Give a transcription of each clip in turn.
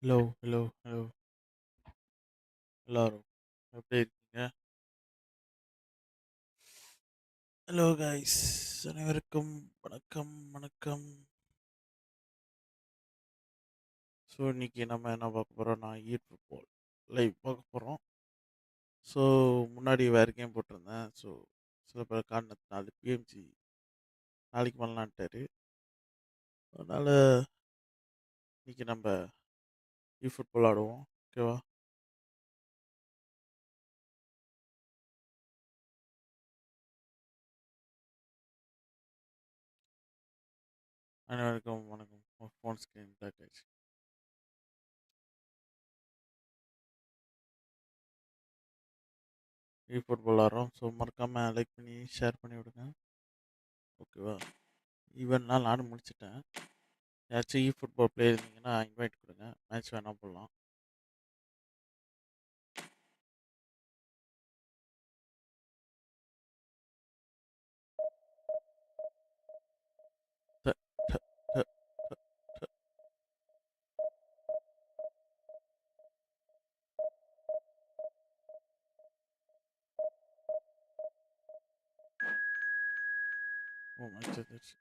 Hello. எல்லாரும் எப்படி இருக்கீங்க? ஹலோ கைஸ், அனைவருக்கும் வணக்கம். ஸோ இன்னைக்கு நம்ம என்ன பார்க்க போறோம்னா eFootball லைவ் பார்க்க போகிறோம். ஸோ முன்னாடி வேறு கேம் போட்டிருந்தேன். ஸோ சில பேர் காரணத்தினால பிஎம்சி நாளைக்கு பண்ணலான்ட்டாரு. அதனால் இன்னைக்கு நம்ம eFootball ஆடுவோம். ஓகேவா? அனைவருக்கும் வணக்கம். ஃபோன் ஸ்க்ரீன் பிளாக் ஆயிடுச்சு. eFootball ஆடுறோம். ஸோ மறக்காமல் லைக் பண்ணி ஷேர் பண்ணி விடுங்க. ஓகேவா? ஈவெண்ட்லாம் நானும் முடிச்சிட்டேன். யாராச்சும் eFootball பிளேயர் இருந்தீங்கன்னா இன்வைட் கொடுங்க. மேட்ச் வேணா போடலாம். ட ட ட ட ட. ஓ மேட்ச் வந்துருச்சு.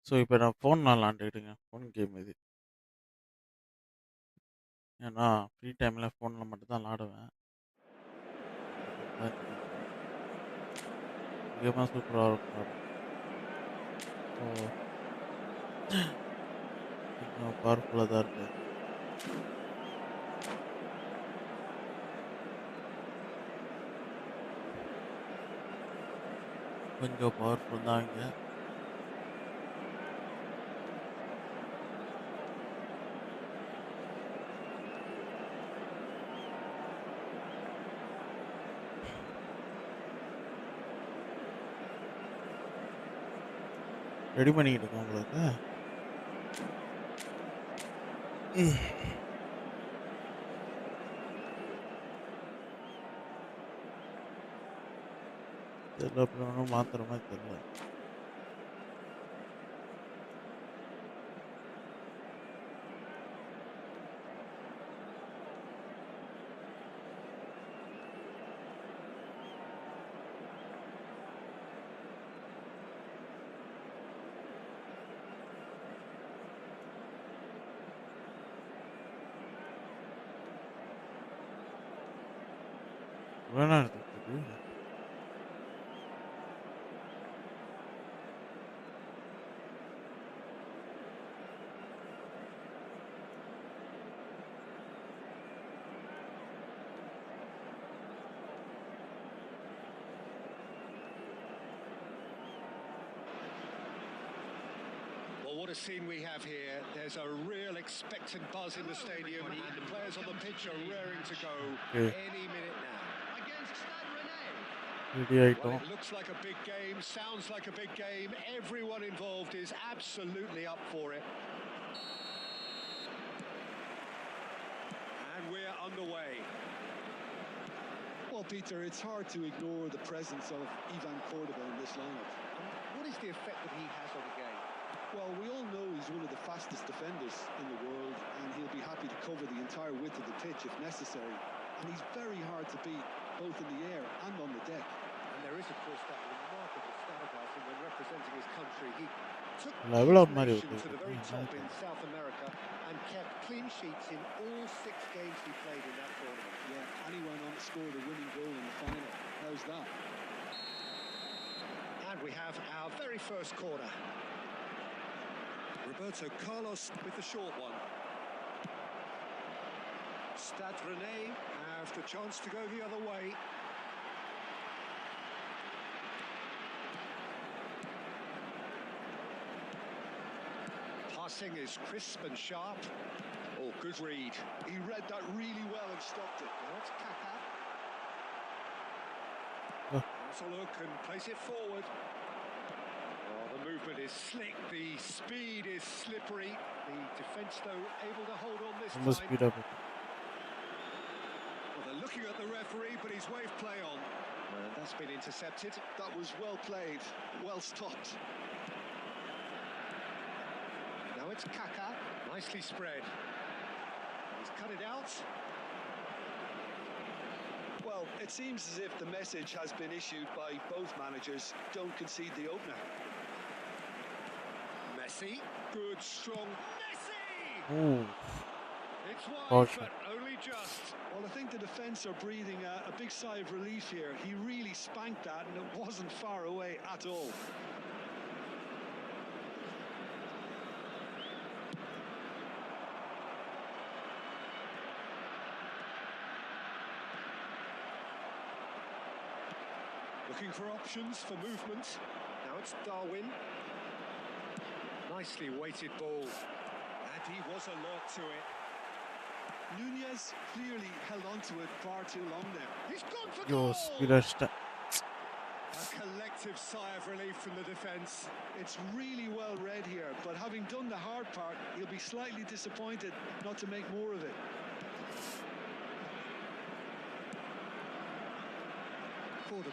ஸோ இப்போ நான் ஃபோன் விளாண்டுக்கிட்டுங்க. ஃபோன் கேம் இது. ஏன்னா ஃப்ரீ டைமில் ஃபோனில் மட்டும்தான் விளாடுவேன். கேமாக சூப்பராக இருக்கும் விளாடும். ஸோ கொஞ்சம் பவர்ஃபுல்லாக தான் இருக்குது. கொஞ்சம் பவர்ஃபுல் தான் இங்கே. ரெடி பண்ணிக்கிட்டு இருக்கோம் உங்களுக்கு. தெரியல, அப்படி ஒன்றும் மாற்றுற மாதிரி தெரியல. வேணா இருக்குது. Well, what a scene we have here. There's a real expectant buzz in the stadium, and the players on the pitch are raring to go any minute now. Ready Well, ஆகிட்டோம். it looks like a big game, sounds like a big game. Everyone involved is absolutely up for it. And we're underway. Well, Peter, it's hard to ignore the presence of Ivan Cordoba in this lineup. What is the effect that he has on the game? Well, we all know he's one of the fastest defenders in the world, and he'll be happy to cover the entire width of the pitch if necessary. And he's very hard to beat, both in the air and on the deck. And there is, of course, that remarkable stat about him when representing his country. He took Level up his Mario nation to the very top in South America and kept clean sheets in all 6 games he played in that tournament. Yeah, and he went on to score the winning goal in the final. How's that? And we have our very first corner. Roberto Carlos with the short one. Stade Rennais have the chance to go the other way. Passing is crisp and sharp. Oh, good read. He read that really well and stopped it. Now it's Caviar. Has a look and plays it forward. Oh, the movement is slick, the speed is slippery. The defence, though, able to hold on this ரொம்ப time. ஸ்பீடாக Well, they're looking at the referee, but he's waved play on. That's That's been intercepted. That was well played, well stopped. Now it's Kaka, nicely spread. He's cut it out. Well, it seems as if the message has been issued by both managers. Don't concede the opener. Messi, good, strong Messi! Ooh, It's wide, Caution. but only just. Well, I think the defence are breathing a big sigh of relief here. He really spanked that, and it wasn't far away at all. Looking for options for movement. Now it's Darwin. Nicely weighted ball. And he was alert to it. Nunez clearly held on to it far too long there. He's gone for yo, goal! Mirage. A collective sigh of relief from the defence. It's really well read here, but having done the hard part, he'll be slightly disappointed not to make more of it. Cordoba.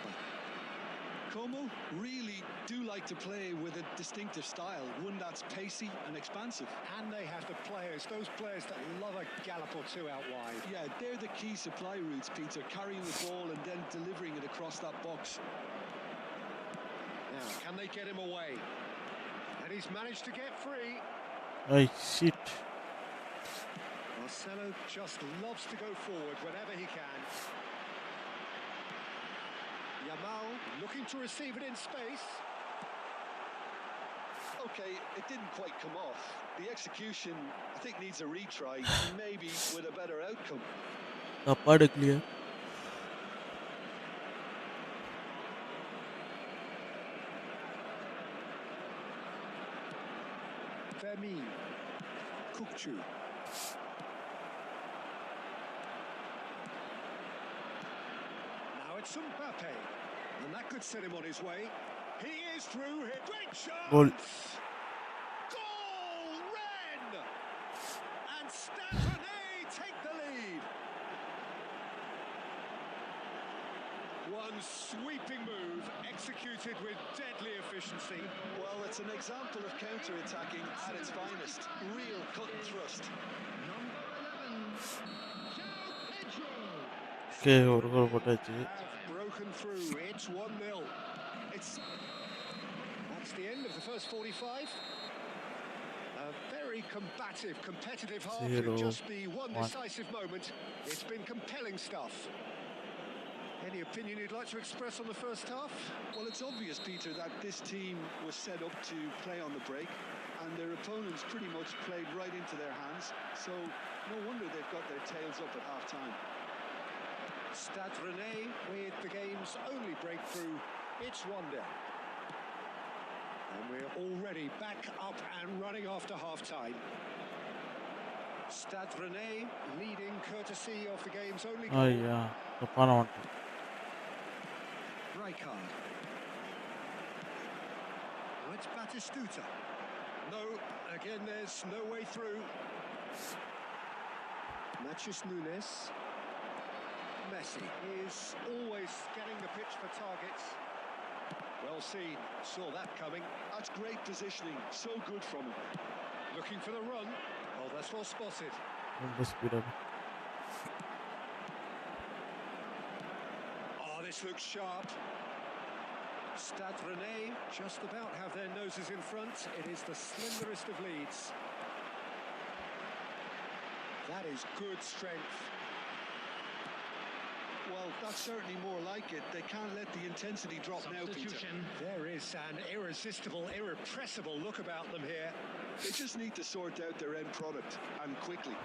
Como really do like to play with a distinctive style, one that's pacey and expansive. And they have the players, those players that love a gallop or two out wide. Yeah, they're the key supply routes, Peter, carrying the ball and then delivering it across that box. Now, can they get him away? And he's managed to get free. Ay, shit. Marcelo just loves to go forward whenever he can. Yamal looking to receive it in space. Okay, it didn't quite come off. The execution, I think, needs a retry, maybe with a better outcome. Tapad clear. Vermeer. Kukcu. Now it's Mbappe. And that could set him on his way. He is through here. Great chance! Goal. Goal! Ren! And Stafford take the lead. One sweeping move executed with deadly efficiency. Well, it's an example of counter-attacking at its finest. Real cut and thrust. Okay, ஒரு கோல் போட்டாச்சு. Have broken through. It's 1-0. That's the end of the first 45. A very combative, competitive half with 0-1. just the one decisive moment. It's been compelling stuff. Any opinion you'd like to express on the first half? Well, it's obvious, Peter, that this team was set up to play on the break, and their opponents pretty much played right into their hands, so no wonder they've got their tails up at half-time. Stade Rennais with the game's only breakthrough. It's 1-0. And we're already back up and running after half-time. Stade Rennais leading courtesy of the game's only goal. Ay, yeah. தப்பான வந்துட்டு. Rijkaard. Oh, it's Batistuta. No, again there's no way through. Matheus Nunes. Messi is always scanning the pitch for targets. Well seen, saw that coming. That's great positioning, so good from him. Looking for the run. Oh, that's well spotted. ரொம்ப speed up. Oh, this looks sharp. Stade Rennais just about have their noses in front. It is the slenderest of leads. That is good strength. Well, that's certainly more like it. They can't let the intensity drop now, Peter. There is an irresistible, irrepressible look about them here. They just need to sort out their end product, and quickly.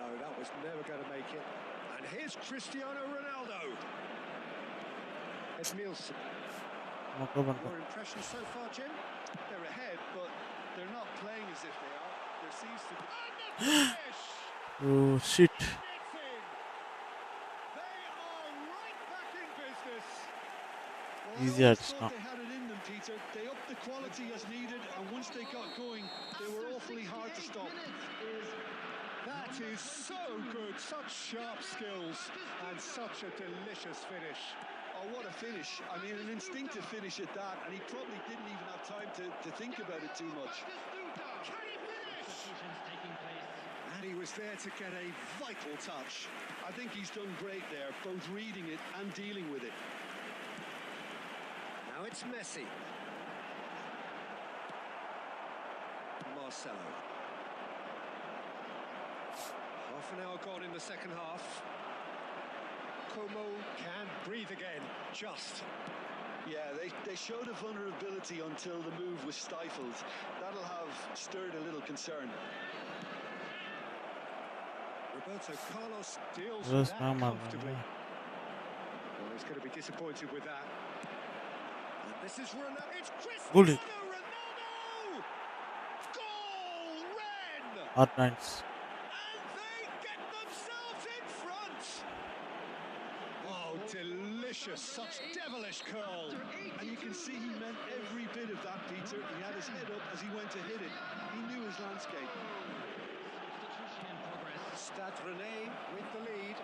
No, that was never going to make it. And here's Cristiano Ronaldo. It's Nielsen. மொக்க Your impressions so far, Jim? They're ahead, but they're not playing as if they are. There seems to be... And the finish! Oh shit. It's in. They are right back in business. Well, Easy I always ads, thought no. they had it in them, Peter. They upped the quality as needed, and once they got going, they were awfully hard to stop. That is so good, such sharp skills and such a delicious finish. Oh, what a finish. I mean, an instinctive finish at that, and he probably didn't even have time to think about it too much. Can he finish? And he was there to get a vital touch. I think he's done great there, both reading it and dealing with it. Now it's Messi. Marcelo. Half an hour gone in the second half. Como can breathe again, just. Yeah, they showed a vulnerability until the move was stifled. That'll have stirred a little concern. Roberto Carlos deals Yes, with that ma'am, comfortably. ma'am. Well, he's going to be disappointed with that. And this is Ronaldo. It's Cristiano Bullet. Ronaldo! Goal, Ren! R9s. And they get themselves in front! Oh, delicious, such devilish curl. And you can see he meant every bit of that, Peter. He had his head up as he went to hit it. He knew his landscape. Stade Rennais with the lead.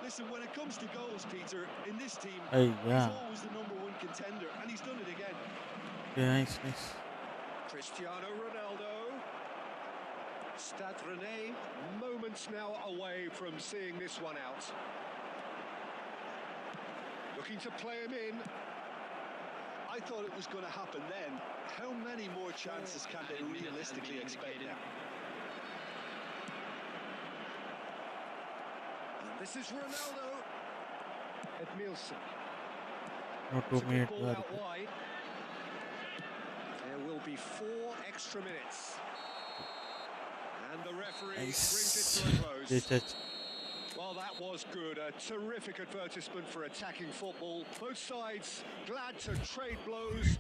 Listen, when it comes to goals, Peter, in this team, Hey, he's yeah. always the #1 contender, and he's done it again. Yeah, nice. Cristiano Ronaldo. Stade Rennais, moments now away from seeing this one out. Looking to play him in. I thought it was going to happen then. How many more chances can they realistically expect now? And this is Ronaldo. Edmilson. Not It's 2 a good minutes. ball out wide. There will be 4 extra minutes. And the referee brings it to a close. Nice. Well, that was good. A terrific advertisement for attacking football. Both sides glad to trade blows.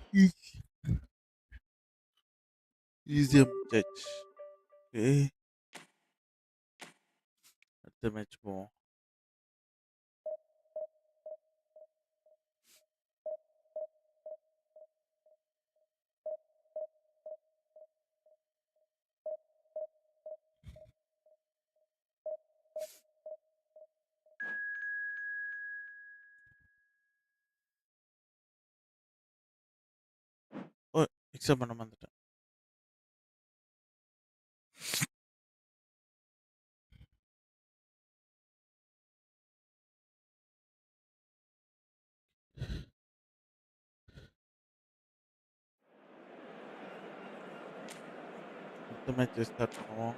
Easy touch. Okay. அடுத்த match போவோம். ஓ, exam பண்ண வந்துட்டேன். அடுத்த match start பண்ணுவோம்.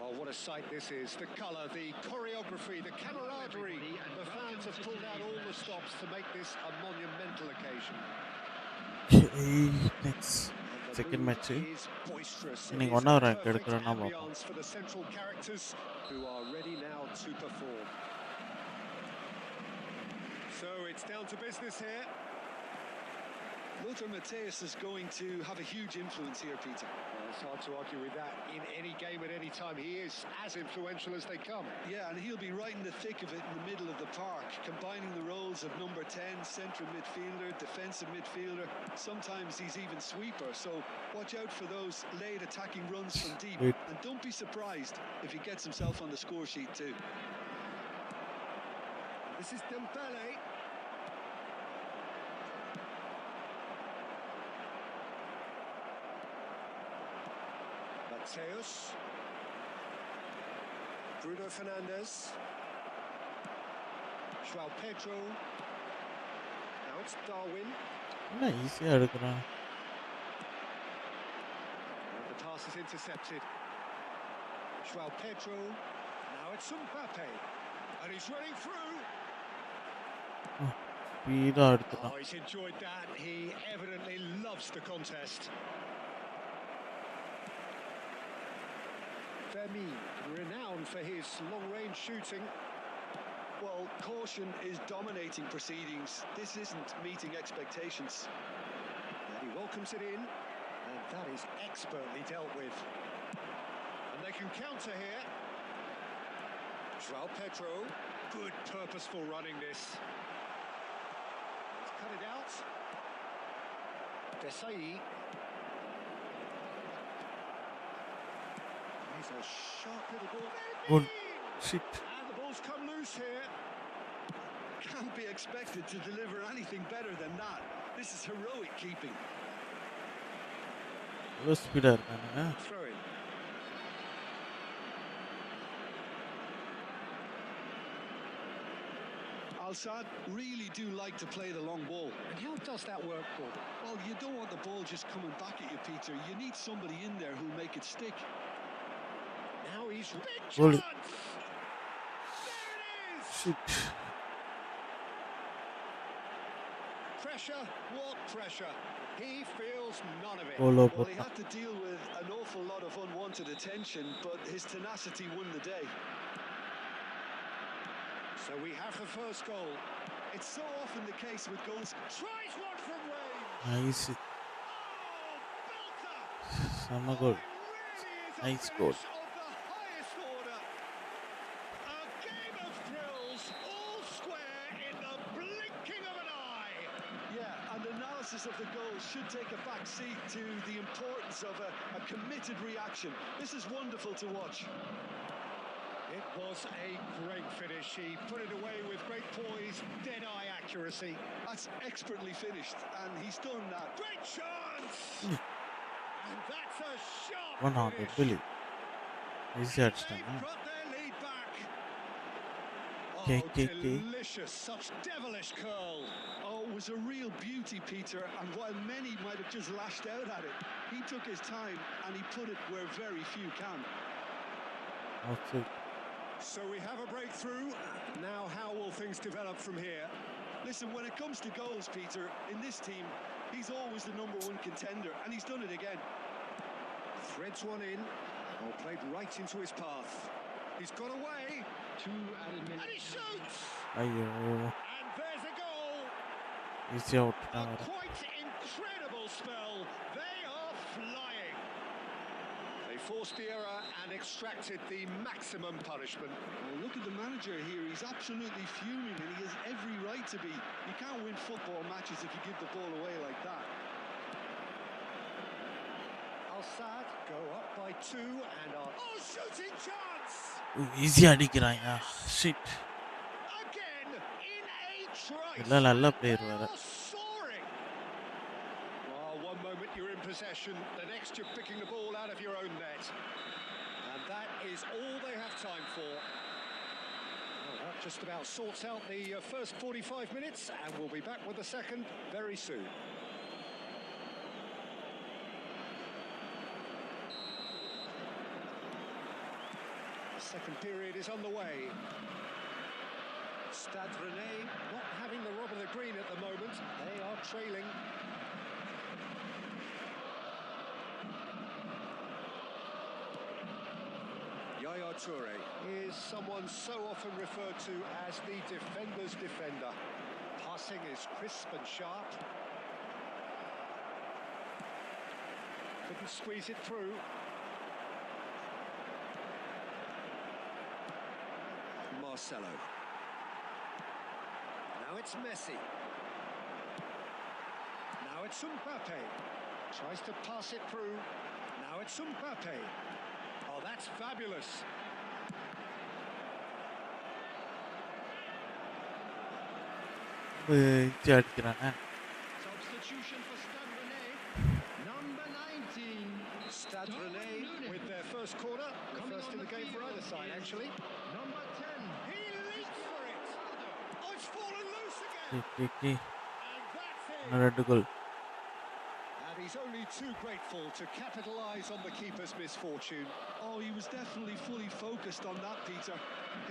Oh, what a sight this is. The colour, the choreography, the camaraderie. The fans have pulled out all the stops to make this a monumental occasion. Next. And the Second mood match. is boisterous. It இன்னைக்கு is 1 hour perfect எடுக்கிறோன்னா பார்ப்போம். ambience for the central characters who are ready now to perform. So it's down to business here. Lothar Matthäus is going to have a huge influence here, Peter. Well, it's hard to argue with that. In any game at any time, he is as influential as they come. Yeah, and he'll be right in the thick of it in the middle of the park, combining the roles of number 10, central midfielder, defensive midfielder. Sometimes he's even sweeper, so watch out for those late attacking runs from deep. And don't be surprised if he gets himself on the score sheet too. This is Dembele. Matthäus. Bruno Fernandes. João Pedro. Now it's Darwin. என்ன ஈஸியாக எடுக்கிறான். And the pass is intercepted. João Pedro. Now it's Mbappe. And he's running through. Speedo எடுத்துட்டான். Oh, he's enjoyed that. He evidently loves the contest. Vermeer, renowned for his long-range shooting. Well, caution is dominating proceedings. This isn't meeting expectations. And he welcomes it in, and that is expertly dealt with. And they can counter here. João Pedro, good purposeful running this. He's cut it out. Desai. He's a sharp little ball. Good shit. And the ball's come loose here. Can't be expected to deliver anything better than that. This is heroic keeping. எவ்வளோ speedo இருக்கானுங்க. Throw in. Al-Sadd really do like to play the long ball. And how does that work, Gordon? Well, you don't want the ball just coming back at you, Peter. You need somebody in there who'll make it stick. Now he's big Goal. chance. There it is. Shit. Pressure, what pressure? He feels none of it. Goal Well, he போட்டான். had to deal with an awful lot of unwanted attention, but his tenacity won the day. So we have the first goal. It's so often the case with goals. Tries one from range. Nice. Oh, belter. செம Oh, goal. it really is a Nice goal. finish of the highest order. A game of thrills, all square in the blinking of an eye. Yeah, and analysis of the goal should take a back seat to the importance of a committed reaction. This is wonderful to watch. It was a great finish. He put it away with great poise, dead-eye accuracy. That's expertly finished, and he's done that. Great chance! And that's a sharp 100 finish. பில்லி ஈஸியாக They've அடிச்சிட்டாங்க. got their lead back. Okay, Oh, okay, okay. delicious, such devilish curl. Oh, it was a real beauty, Peter, and while many might have just lashed out at it, he took his time and he put it where very few can. Okay. So we have a breakthrough. Now how will things develop from here? Listen, when it comes to goals, Peter, in this team, he's always the number one contender, and he's done it again. Threads one in. Oh, played right into his path. He's got away. 2 added And minutes. he shoots! ஐயோ And there's a goal. ஈஸியாக A விட்டுட்டாங்க. quite incredible spell. They are flying. They forced the error and extracted the maximum punishment. Well, look at the manager here. He's absolutely fuming, and he has every right to be. You can't win football matches if you give the ball away like that. Al-Sadd go up by 2 and are... Oh, shooting chance! ஈஸியாக அடிக்கிறாங்க. Shit. Again, in a trice. எல்லாம் நல்ல player வேறு. They are soaring. Well, one moment you're in possession, the next you're picking the ball out of your own net. And that is all they have time for. Well, that just about sorts out the first 45 minutes, and we'll be back with the second very soon. The second period is underway. Stade Rennais not having the rub of the green at the moment. They are trailing. Yaya Toure is someone so often referred to as the defender's defender. Passing is crisp and sharp. Couldn't squeeze it through. Marcelo. Now it's Messi. Now it's Mbappe. Tries to pass it through. Now it's Mbappe. Oh, that's fabulous. ஈஸியாக அடிக்கிறாங்க. Substitution for Stade Rennais. Number 19. Stade Rennais with their first corner. The first in the game for either side, actually. Number 10. He leaps for it. Oh, it's fallen loose again. K And that's it. இன்னும் 2 கோல். And he's only too grateful to capitalise on the keeper's misfortune. Oh, he was definitely fully focused on that, Peter.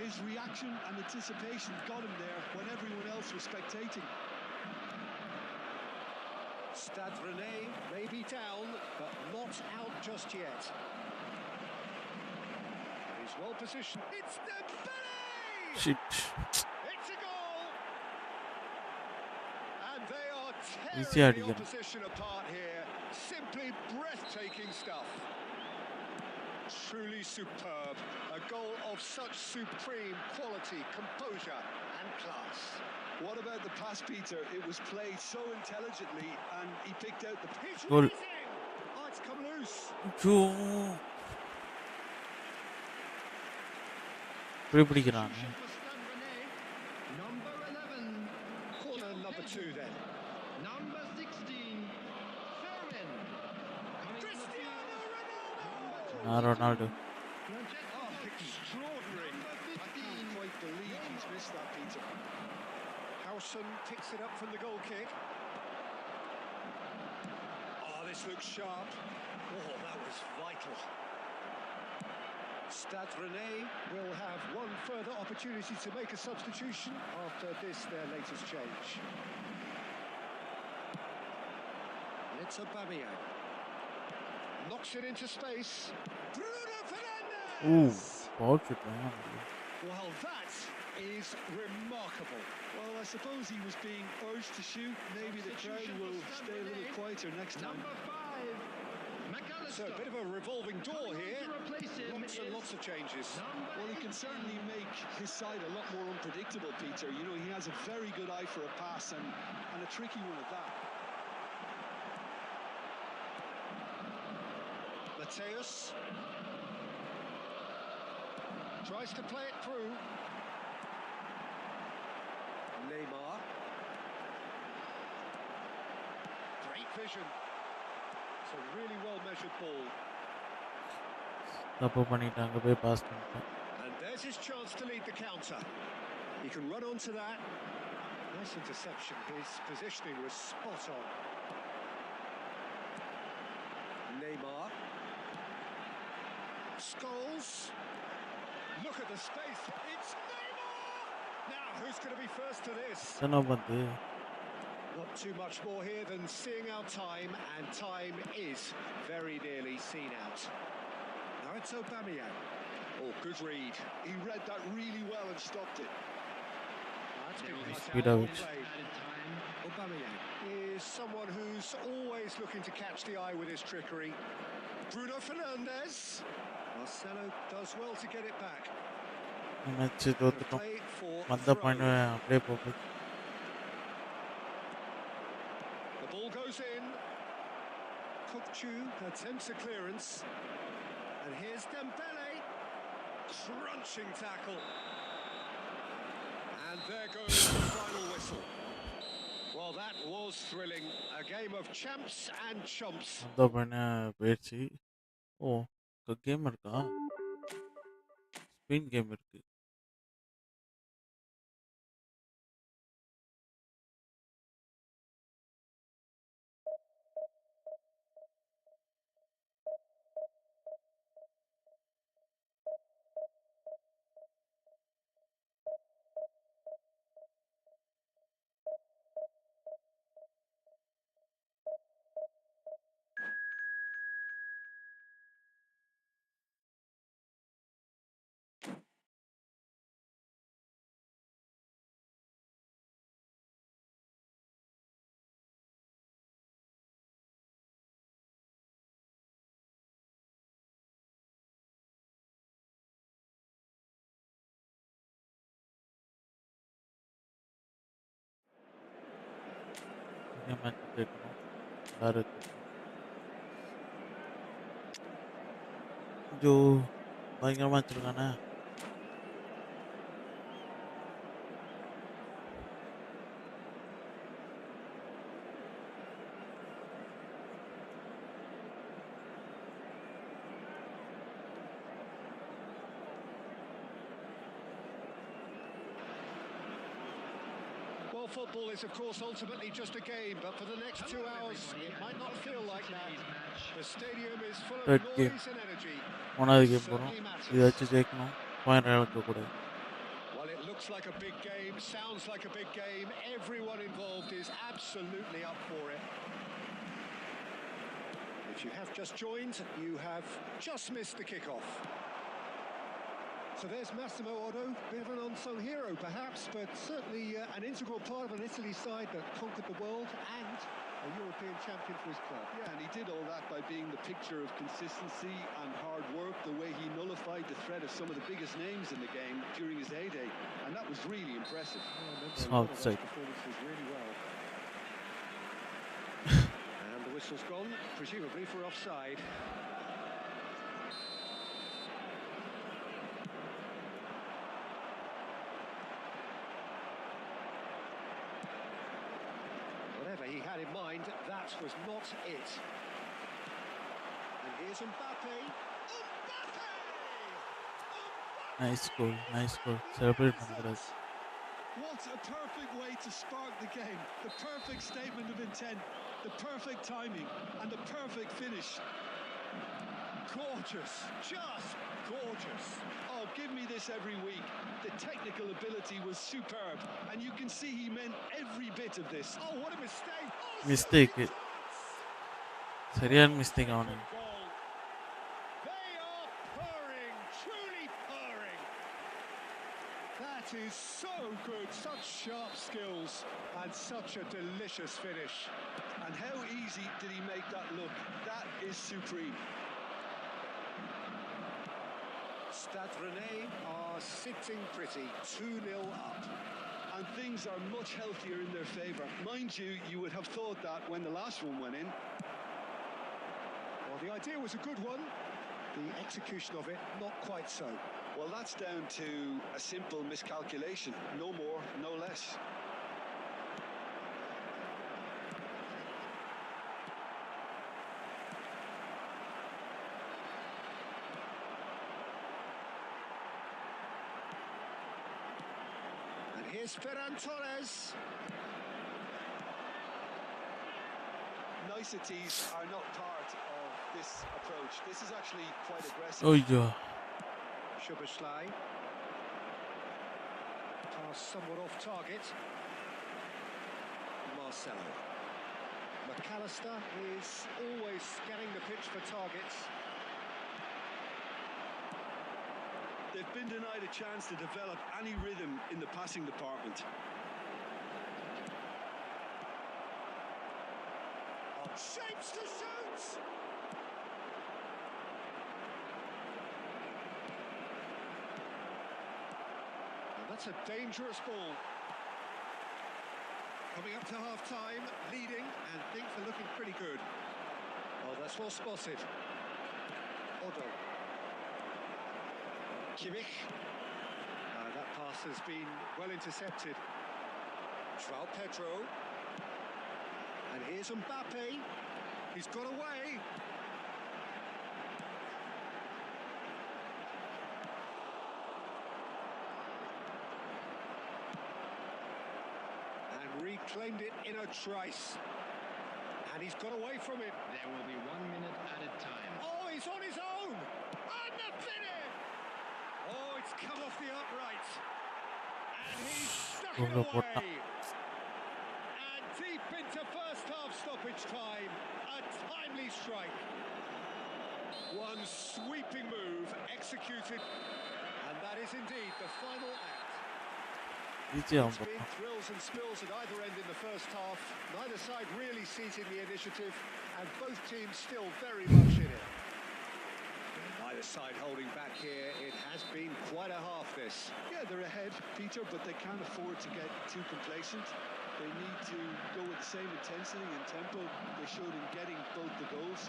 His reaction and anticipation got him there when everyone else was spectating. Stade Rennais may be down, but not out just yet. He's well positioned. It's Dembele! Shit. It's a goal! And they are Easy tearing the அடிக்கணும். opposition apart here. Simply breathtaking stuff. Truly superb. A goal of such supreme quality, composure and class. What about the pass, Peter? It was played so intelligently and he picked out the... It's Goal. racing! Oh, it's come loose. ஐயோ. இப்படி பிடிக்கிறானே. Substitution for Stade Rennais. Number 11. Corner number 2 then. Number 16, Ferrin. Cristiano Ronaldo! Ronaldo. Oh, extraordinary. I can't quite believe he's missed that, Peter. Howson picks it up from the goal kick. Oh, this looks sharp. Oh, that was vital. Stade Rennais will have one further opportunity to make a substitution after this, their latest change. It's Aubameyang. Knocks it into space. Bruno Fernandes! Ball shoot, man. Well, that is remarkable. Well, I suppose he was being urged to shoot. Maybe the crowd will stay a little quieter next time. Number 5, So McAllister. a bit of a revolving door here. To replace him Lots and is lots of changes. Well, he can certainly make his side a lot more unpredictable, Peter. You know, he has a very good eye for a pass and a tricky one at that. Mateus tries to play it through. Neymar. Great vision. It's a really well measured ball. தப்பு பண்ணிட்டாங்க போய் pass பண்ணிட்டேன். And there's his chance to lead the counter. He can run onto that. Nice interception. His positioning was spot on. Neymar. Scholes. Look at the space. It's Neymar! Now, who's going to be first to this? என்ன வந்து Not too much more here than seeing our time, and time is very nearly seen out. Now it's Aubameyang. Oh, good read. He read that really well and stopped it. That's been Nice cut speed out out. well played. added time. Aubameyang is someone who's always looking to catch the eye with his trickery. Bruno Fernandes. Marcelo does well to get it back. Match And தோத்துட்டோம். play for வந்த throw. Point அப்படியே போகுது. The ball goes in. Kokchu attempts a clearance. And here's Dembele. Crunching tackle. And there goes the final whistle. Well, that was thrilling. A game of champs and chumps. வந்த point போயிடுச்சு. ஓ game இருக்கா? Spain game இருக்கு. இந்த match கேட்கணும். யாரு Joe பயங்கரமா வச்சிருக்கானே. Well, football is, of course, ultimately just a game, but for the next 2 hours, it might not feel like that. The stadium is full of Third game. noise and energy. மூணாவது game போகிறோம். Certainly matters. இதை வச்சு ஜெயிக்கணும். Point இழக்கக்கூடாது. Well, it looks like a big game, sounds like a big game. Everyone involved is absolutely up for it. If you have just joined, you have just missed the kickoff. So there's Massimo Otto, bit of an unsung hero perhaps, but certainly an integral part of an Italy side that conquered the world and a European champion for his club. Yeah, and he did all that by being the picture of consistency and hard work, the way he nullified the threat of some of the biggest names in the game during his heyday, and that was really impressive. I remember It's a lot not of those sick. performances really well. And the whistle's gone, presumably for offside. Whatever he had in mind, that was not it. And here's Mbappe. Nice goal, nice goal. Celebrate Motherboard. What a perfect way to spark the game. The perfect statement of intent, the perfect timing, and the perfect finish. Gorgeous, just gorgeous. Oh, give me this every week. The technical ability was superb, and you can see he meant every bit of this. Oh, what a mistake. Oh, Mistake. such a chance. Serial mistake on him. Goal. They are purring, truly purring. That is so good, such sharp skills, and such a delicious finish. And how easy did he make that look? That is supreme. Stade Rennais are sitting pretty, 2-0 up. And things are much healthier in their favour. Mind you, you would have thought that when the last one went in. Well, the idea was a good one. The execution of it, not quite so. Well, that's down to a simple miscalculation. No more, no less. And here's Ferran Torres. Niceties are not part of this approach. This is actually quite aggressive. Oh yeah. Szoboszlai. Pass somewhat off target. Marcelo. McAllister is always scanning the pitch for targets. They've been denied a chance to develop any rhythm in the passing department. Shapes to shoot! And that's a dangerous ball. Coming up to half-time, leading, and things are looking pretty good. Oh, that's well spotted. Otto. Kimmich. That pass has been well intercepted. João Pedro. And here's Mbappe. He's got away. And reclaimed it in a trice. And he's got away from it. There will be 1 minute added time. Oh, he's on his own. And the finish. Oh, it's come off the upright. And he's stuck it away. And deep into first half stoppage time. A timely strike. One sweeping move executed. And that is indeed the final act. Easy on It's been thrills and spills at either end in the first half. Neither side really seizing the initiative, and both teams still very much in it. Neither side holding back here. It has been quite a half, this. Yeah, they're ahead, Peter, but they can't afford to get too complacent. They need to go with the same intensity and tempo they showed in getting both the goals.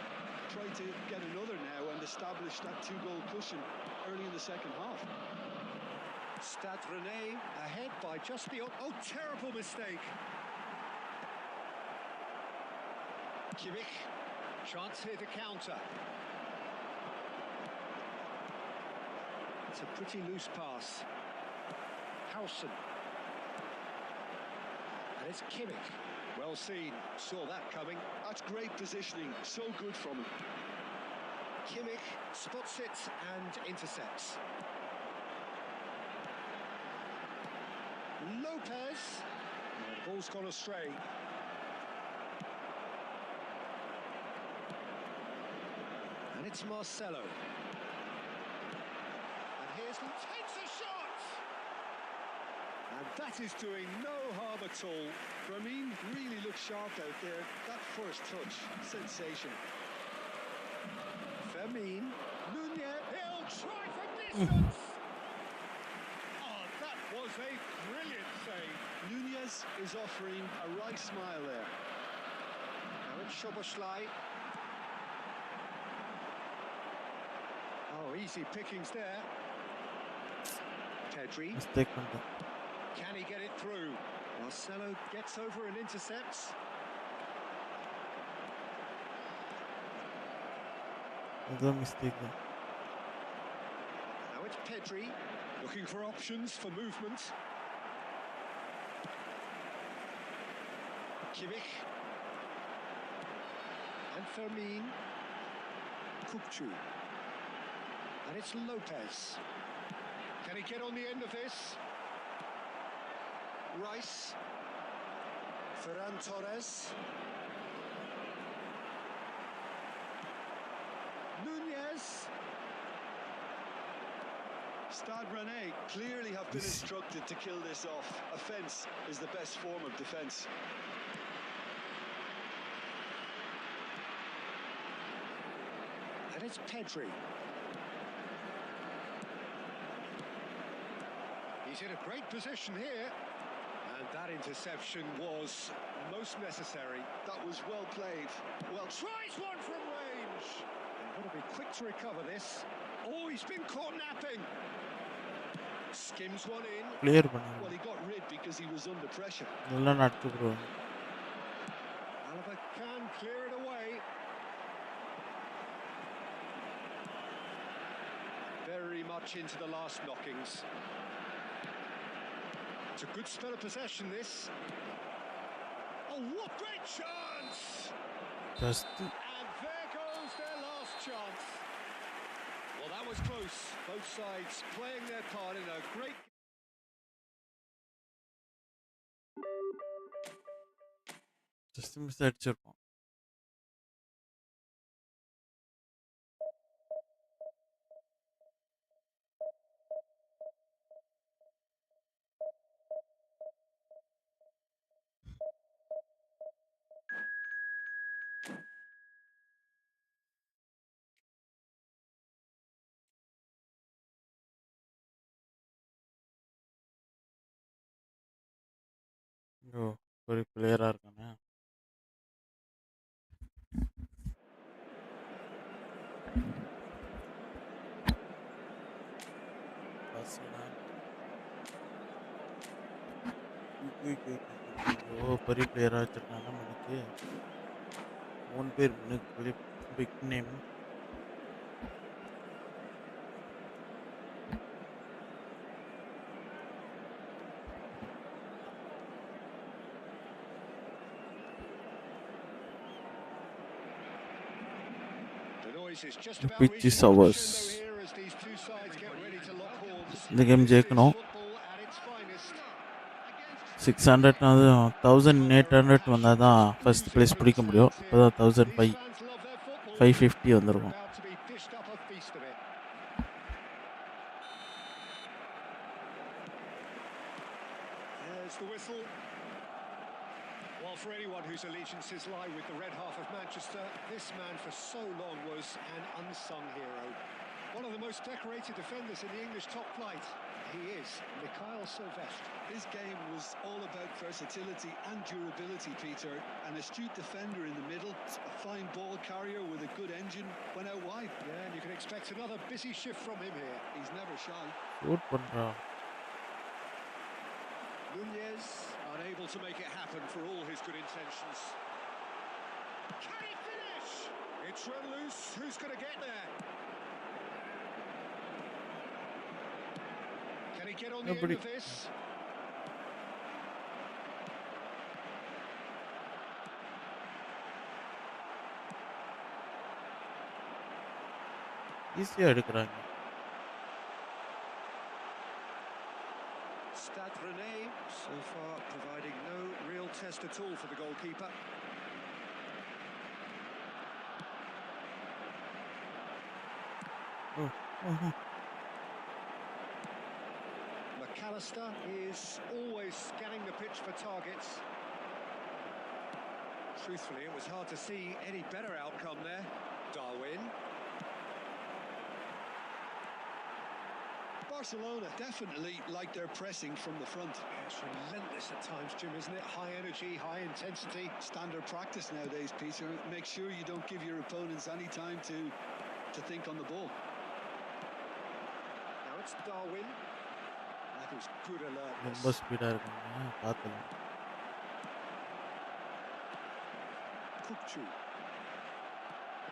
Try to get another now and establish that two-goal cushion early in the second half. Stade Rennais ahead by just the... Oh, terrible mistake. Kimmich, chance here to counter. It's a pretty loose pass. Howson. And it's Kimmich. Well seen, saw that coming. That's great positioning, so good from him. Kimmich spots it and intercepts. Lopez. Oh, the ball's gone astray. And it's Marcelo. And here's who takes a shot! And that is doing no harm at all. Ramin really looks sharp out there. That first touch, sensation. Fermin. Nunez. He'll try from distance! Oh, that was a brilliant save. Nunez is offering a right smile there. Now it's Szoboszlai. Oh, easy pickings there. Pedri. Mistake பண்ணிட்டேன். Can he get it through? Marcelo gets over and intercepts. அதுதான் mistake தான். Now it's Pedri, looking for options for movement. Kimmich. And Fermin. Kupcu. And it's Lopez. Can he get on the end of this? Rice. Ferran Torres. Nunez. Stade Rennais clearly have been instructed to kill this off. Offence is the best form of defence. And it's Pedri. He's in a great position here. And that interception was most necessary. That was well played. Well, Tries one from range. They've got to be quick to recover this. Oh, he's been caught napping. Skims one in. Clear well, பண்ணாங்க. he got rid because he was under pressure. நல்லா நடத்து bro. Alaba can clear it away. Very much into the last knockings. It's a good spell of possession, this. Oh, what great chance! Just And there goes their last chance. Well, that was close. Both sides playing their part in a great... just miss அடிச்சிருப்போம். ஓ ஒரு பிளேயரா இருக்கானே. பாசினா. ஓ பெரிய பிளேயரா வச்சிருக்காங்க மணிக்கு. 3 பேர் மணிக்கு big name. The noise is just about Pitch is reaching ours. crescendo here as these two sides get ready to lock horns. இந்த கேம் ஜெயிக்கணும். Football at its finest. 600 1800 வந்தால் தான் ஃபர்ஸ்ட் பிளேஸ் பிடிக்க முடியும். இப்போ தான் 1005 Fans love their football. 550 வந்துருக்கும். About to be dished up a feast of it. There's the whistle. Well, for anyone whose allegiances lie with the red half of Manchester, this man for so long was an unsung hero. One of the most decorated defenders in the English top flight. He is Mikhail Sylvestre. His game was all about versatility and durability, Peter. An astute defender in the middle, a fine ball carrier with a good engine, went out wide. Yeah, and you can expect another busy shift from him here. He's never shy. Shoot பண்ணுறான். Nunez unable to make it happen for all his good intentions. Can he finish? It's run loose. Who's going to get there? Can he get on the Nobody. end of this? ஈஸியாக எடுக்கிறாங்க. Stade Rennais so far providing no real test at all for the goalkeeper. Oh, oh, McAllister is always scanning the pitch for targets. Truthfully, it was hard to see any better outcome there. Darwin. Barcelona definitely like their pressing from the front. It's relentless at times, Jim, isn't it? High energy, high intensity. Standard practice nowadays, Peter. Make sure you don't give your opponents any time to think on the ball. Now it's Darwin. That is good alertness. ரொம்ப speedo இருக்காங்க பார்க்கலாம். Kukchu.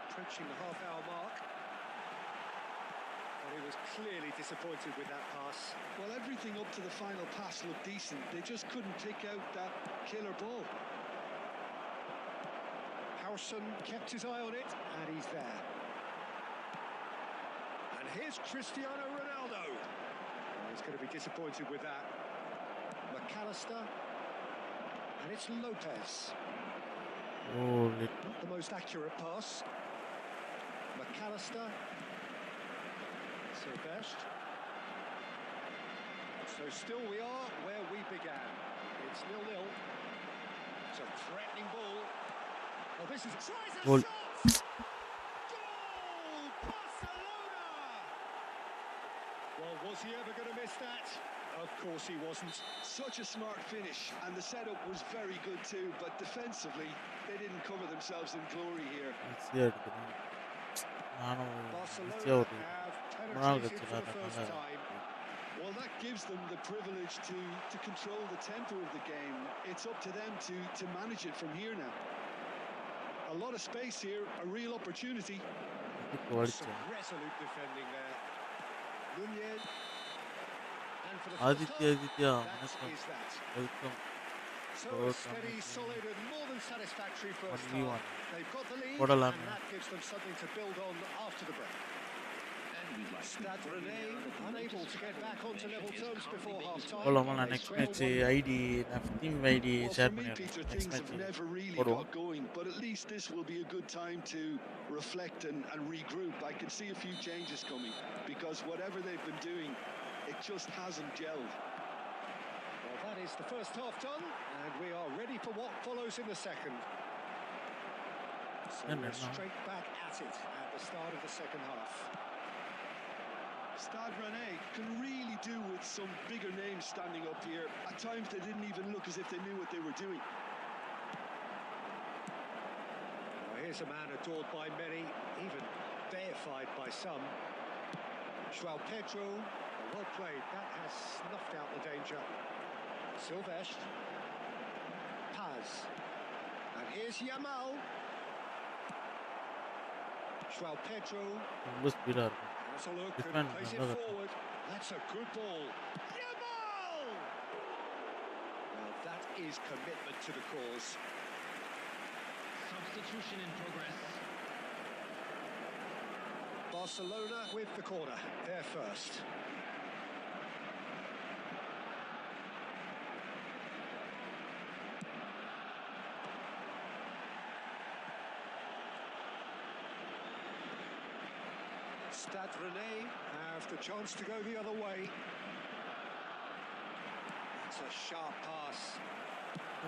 Approaching the half-hour mark. And he was clearly disappointed with that pass. Well, everything up to the final pass looked decent. They just couldn't pick out that killer ball. Harrison kept his eye on it, and he's there. And here's Cristiano Ronaldo. Oh, he's going to be disappointed with that. McAllister. And it's Lopez. Oh, Not the most accurate pass. McAllister. Silvestre. So still we are where we began. It's 0-0. It's a threatening ball. Oh, this is... Tries a goal. shot! Goal! Barcelona! Well, was he ever going to miss that? Of course he wasn't. Such a smart finish, and the setup was very good too, but defensively, they didn't cover themselves in glory here. ஈஸியா எடுக்கிறேன். நானும் Barcelona ஈஸியா ஒரு have ரொம்ப நாள் penetrated கழிச்சு for the first விளையாடுறதுனால time. Well, that gives them the privilege to control the tempo of the game. It's up to them to manage it from here now. A lot of space here, a real opportunity. இதுக்கு Some வலிச்சேன். resolute defending there. Nunez. And for the first Aditya half, Aditya that வணக்கம் is that. Welcome. So a steady, solid and more than satisfactory first 1v1. half. They've got the lead போடலாம். and that gives them something to build on after the break. Stade Rennais unable to get back onto level terms before half-time. போலாமா நான் next match ID team ID Well, share for me, பண்ணிடுறேன். Peter, next things have match never really போடுவோம். got going, but at least this will be a good time to reflect and regroup. I can see a few changes coming because whatever they've been doing, it just hasn't gelled. Well, that is the first half done, and we are ready for what follows in the second. So No. we're straight back at it at the start of the second half. Stade Rennais can really do with some bigger names standing up here. At times they didn't even look as if they knew what they were doing. Well, here's a man adored by many, even deified by some. João Pedro, well played. That has snuffed out the danger. Silvestre. Paz. And here's Yamal. João Pedro. ரொம்ப speedo இருக்கும். That's a look and Different, plays it another. forward. That's a good ball. Yamal! Well, that is commitment to the cause. Substitution in progress. Barcelona with the corner. They're first. Stade Rennais have the chance to go the other way. That's a sharp pass.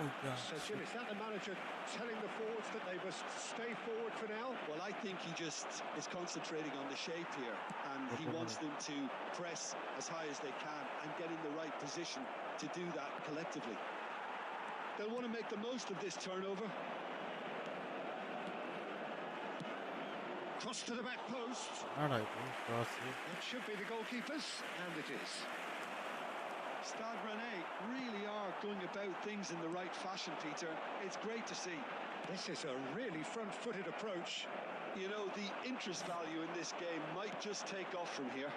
Oh, yeah. So, Jim, is that the manager telling the forwards that they must stay forward for now? Well, I think he just is concentrating on the shape here, and he wants them to press as high as they can and get in the right position to do that collectively. They'll want to make the most of this turnover. Cross to the back post. என்னடா இது cross? It should be the goalkeepers, and it is. Stade Rennais really are going about things in the right fashion, Peter. It's great to see. This is a really front-footed approach. You know, the interest value in this game might just take off from here.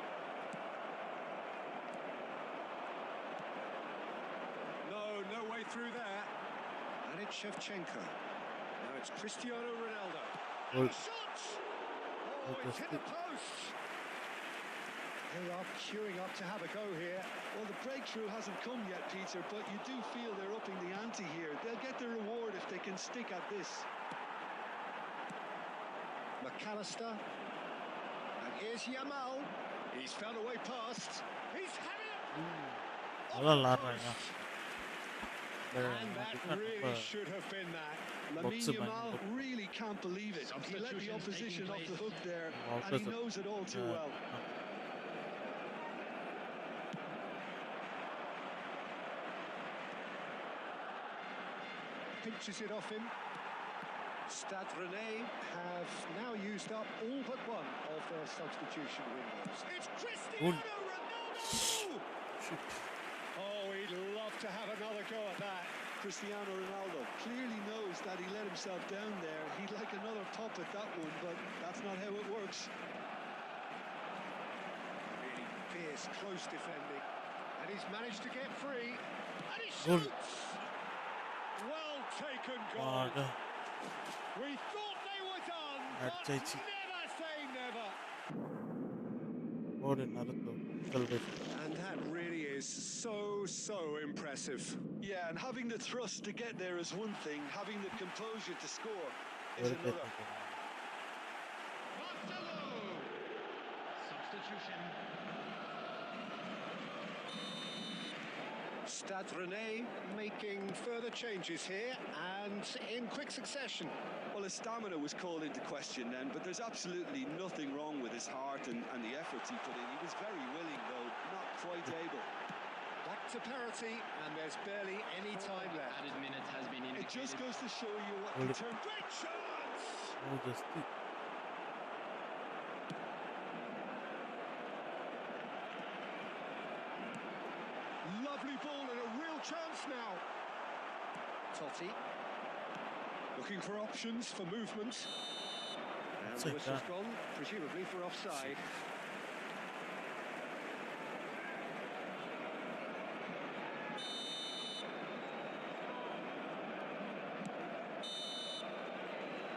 No way through there. And it's Shevchenko. Now it's Cristiano Ronaldo. Goal. Shot! Oh, it's hit the post. They are queuing up to have a go here. Well, the breakthrough hasn't come yet, Peter, but you do feel they're upping the ante here. They'll get the reward if they can stick at this. McAllister. And here's Yamal. He's found a way past. He's had it. நல்லா Off the விளாட்றாங்க. post. இந்த And that defend ரொம்ப really should have been that. Lamine Box Yamal bang. really can't believe it. He let the Substitutions opposition taking off the place. hook there, Wow, and he that's a- knows it all too well. Pinches it off him. Stade Rennais have now used up all but one of their substitution windows. It's Cristiano Ronaldo! Shoot. Oh, he'd love to have another go at that. Cristiano Ronaldo clearly knows that he let himself down there. He'd like another pop at that one, but that's not how it works. Really fierce, close defending. And he's managed to get free. And he Goal. shoots! Well taken goal. ஆடா. We thought they were done, but அடிச்சாச்சு. never say never. ஓடு நடத்து celebration. And that really is so impressive. Yeah, and having the thrust to get there is one thing, having the composure to score is வெறுப்பே another. Marcelo! Substitution. Stade Rennais making further changes here and in quick succession. Well, his stamina was called into question then, but there's absolutely nothing wrong with his heart and the efforts he put in. He was very willing, though, not quite able. Back to parity, and there's barely any time left. Added minute has been It indicated. just goes to show you what Well, determined. Great chance! Oh, just Lovely ball and a real chance now. Totti looking for options for movement. And the Take whistle's that. gone, presumably for offside.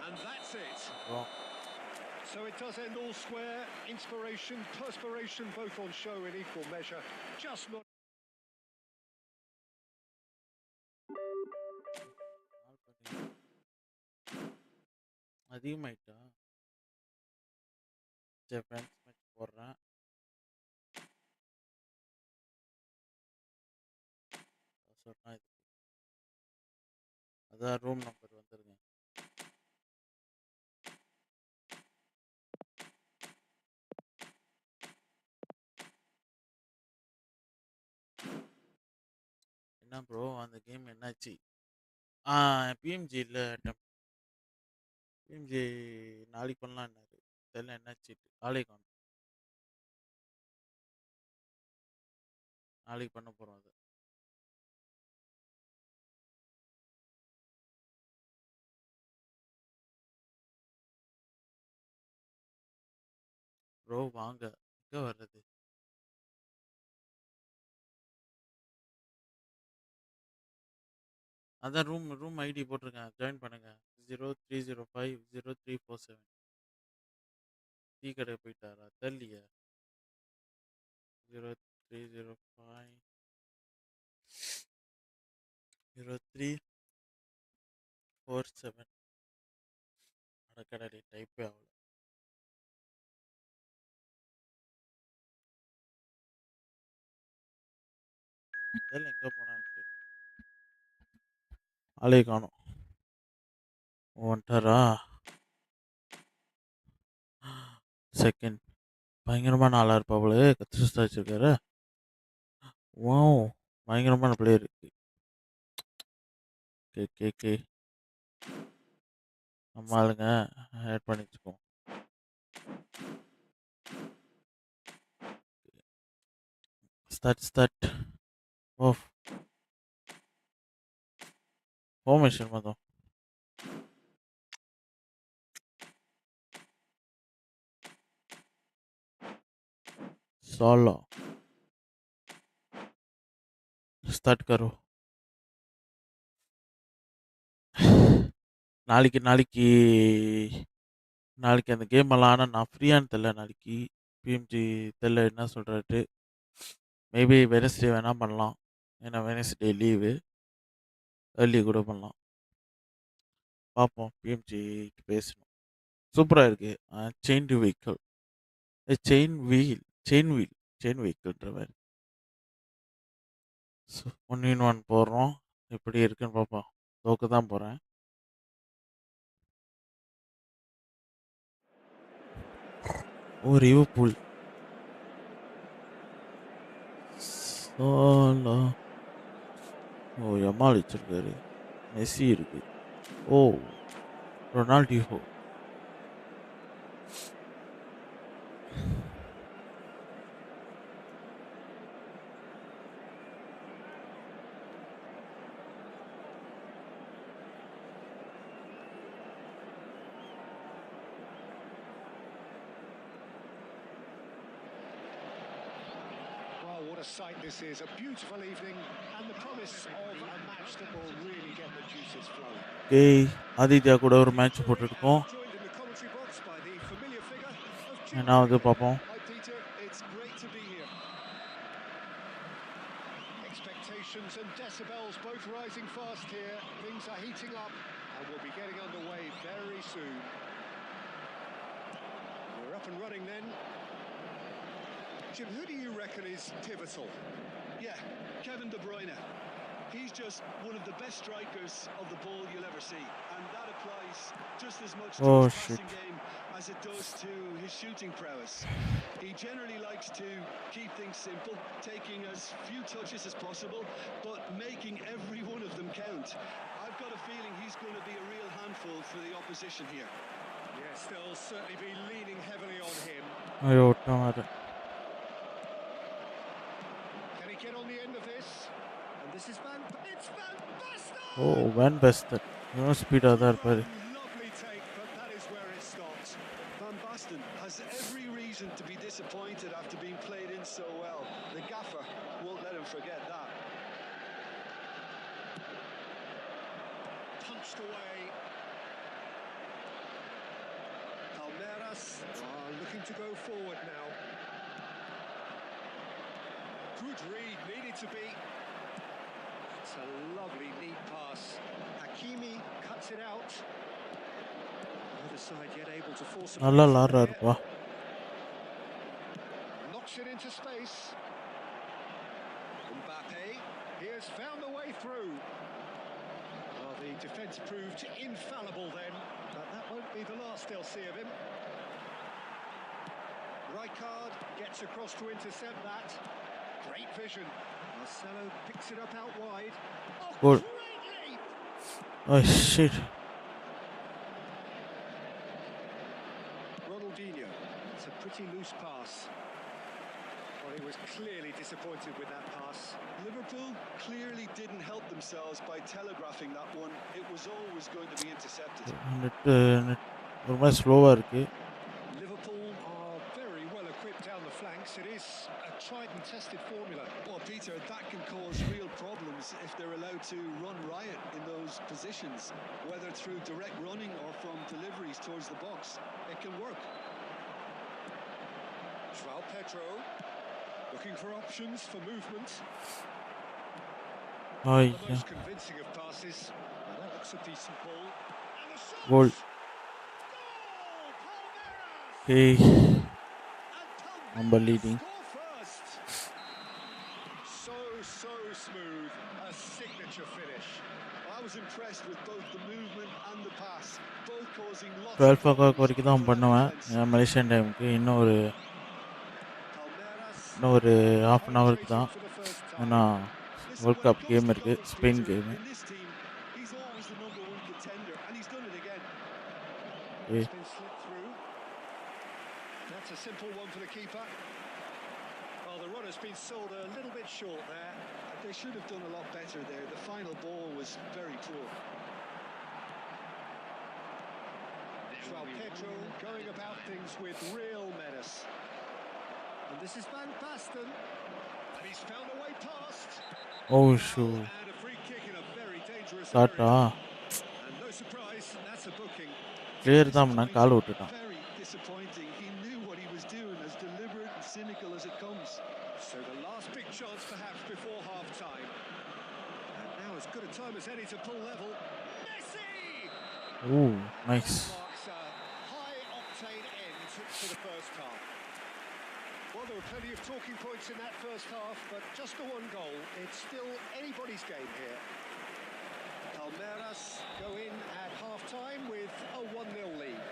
And that's it. wrong. So it does end all square. Inspiration, perspiration, both on show in equal measure. Just not. அதிகமாயிட்டா சரி friends match போடுறேன் சொன்னா இது அதான் room number வந்துருங்க என்ன bro அந்த game என்னாச்சு PMG இல்லை பிஎம்ஜி நாளைக்கு பண்ணலான்னாரு தெரியல என்னாச்சு நாளைக்கு காணும் நாளைக்கு பண்ண போகிறோம் அது ப்ரோ வாங்க எங்கே வர்றது அதான் ரூம் ஐடி போட்டிருக்கேன் ஜாயின் பண்ணுங்க 03050347 டீ கடை போயிட்டாரா தெரியலையே 0305 0347 அடக்கடை டைப்பே ஆகல தெரியல எங்கே போனான்ட்டு ஆளே காணும் வந்துட்டாரா செகண்ட் பயங்கரமான ஆளா இருப்பாங்களே கத்திரிஸ்தா வச்சிருக்காரு ஓ பயங்கரமான பிளேயர் இருக்கு கே கே கே நம்ம ஆளுங்க ஆட் பண்ணி வச்சுக்கோம் ஸ்டார்ட் ஆஃப் ஃபார்மேஷன் மொத்தம் सोलो स्टार्ट करो நாளைக்கு நாளைக்கு நாளைக்கு அந்த கேம் எல்லாம் ஆனால் நான் ஃப்ரீயானு தெரில நாளைக்கு பிஎம்ஜி தெரில என்ன சொல்கிறாரு மேபி வெனஸ்டே வேணால் பண்ணலாம் ஏன்னா வெனஸ்டே லீவு ஏர்லி கூட பண்ணலாம் பார்ப்போம் பிஎம்ஜி பேசணும் சூப்பராக இருக்குது chain to vehicle chain wheel chain wheel chain வீல்ன்ற மாதிரி. ஸோ 1-in-1 போடுறோம். எப்படி இருக்குன்னு பார்ப்போம். தோக்க தான் போகிறேன். ஓ லிவர்பூல் சோலா. ஓ யமால் வச்சிருக்காரு. மெஸ்ஸி இருக்கு. ஓ ரொனால்டிஹோ. Well, what a sight this is. A beautiful evening and the promise of a match that will really get the juices flowing. டேய் ஆதித்யா கூட ஒரு மேட்ச் போட்டுருக்கோம். Joined in the commentary box by the familiar figure of என்ன வந்து பார்ப்போம். Hi Peter, it's great to be here. Expectations and decibels both rising fast here. Things are heating up and we'll be getting underway very soon. We're up and running then. Jim, who do you reckon is pivotal? Yeah, Kevin De Bruyne. He's just one of the best strikers of the ball you'll ever see, and that applies just as much to his passing game as it does to his shooting prowess. He generally likes to keep things simple, taking as few touches as possible, but making every one of them count. I've got a feeling he's going to be a real handful for the opposition here. Yes, they'll certainly be leaning heavily on him. ஐயோ விட்டேன். Can he get on the end of this? And this is it's Van Basten! ஓ Van Basten. இவன் ஸ்பீடாக தான் இருப்பார். Lovely take, but that is where it stops. Van Basten has every reason to be disappointed after being played in so well. The gaffer won't let him forget that. Punched away. Palmeiras are looking to go forward now. Good read, needed to be. It's a lovely, neat pass. Hakimi cuts it out. Other side yet able to force a நல்லா pass விளாட்றாருப்பா. knocks it into space. Mbappe, he has found a way through. Well, the defence proved infallible then, but that won't be the last they'll see of him. Rijkaard gets across to intercept that. Great vision. Marcelo picks it up out wide. Oh, Goal. great leap! Oh shit. Ronaldinho. It's a pretty loose pass. Well, he was clearly disappointed with that pass. Liverpool clearly didn't help themselves by telegraphing that one. It was always going to be intercepted. Net ஒரு மாதிரி ஸ்லோவாக இருக்குது. Liverpool are very well equipped down the flanks. It is a tried and tested formula. Well, Peter, that can cause real problems if they're allowed to run riot in those positions, whether through direct running or from deliveries towards the box. It can work. João Pedro looking for options for movement. The ஐயா most convincing of passes. Well, that looks a decent ball. And the shot! Goal. Goal! Palmeiras! ஏய் And நம்ம Palmeiras leading. score first. So smooth. A signature finish. I was impressed with both the movement and the pass, both causing lots of 12 o'clock problems வரைக்கும் தான் for that பண்ணுவேன் defense. Malaysian டைமுக்கு. இன்னும் ஒரு Palmeiras half an ஹவருக்கு penetrating தான். for the first ஏன்னா time. Listen, world when it cup comes game to இருக்குது, goals, Spain Peter, game. in this team, he's always the number one contender, and he's done it again. ஏய் It's been slipped through. That's a simple one for the keeper. Well, the runner's been sold a little bit short there. They should have done a lot better there. The final ball was very poor. João Pedro going about things with real menace. And this is Van Basten. And he's found a way past. ஓ Well, ஷூ and a free kick in a very dangerous டாட்டா area. And no surprise, that's a booking. Clear தான் நான் கால் விட்டுட்டான். Very disappointing. He knew what he was doing, as deliberate and cynical as it comes. So the last big chance perhaps before half-time. And now as good a time as any to pull level. Messi! O nice. Marks a high-octane end to the first half. Well, there were plenty of talking points in that first half, but just the one goal. It's still anybody's game here. Palmeiras go in at half-time with a 1-0 lead.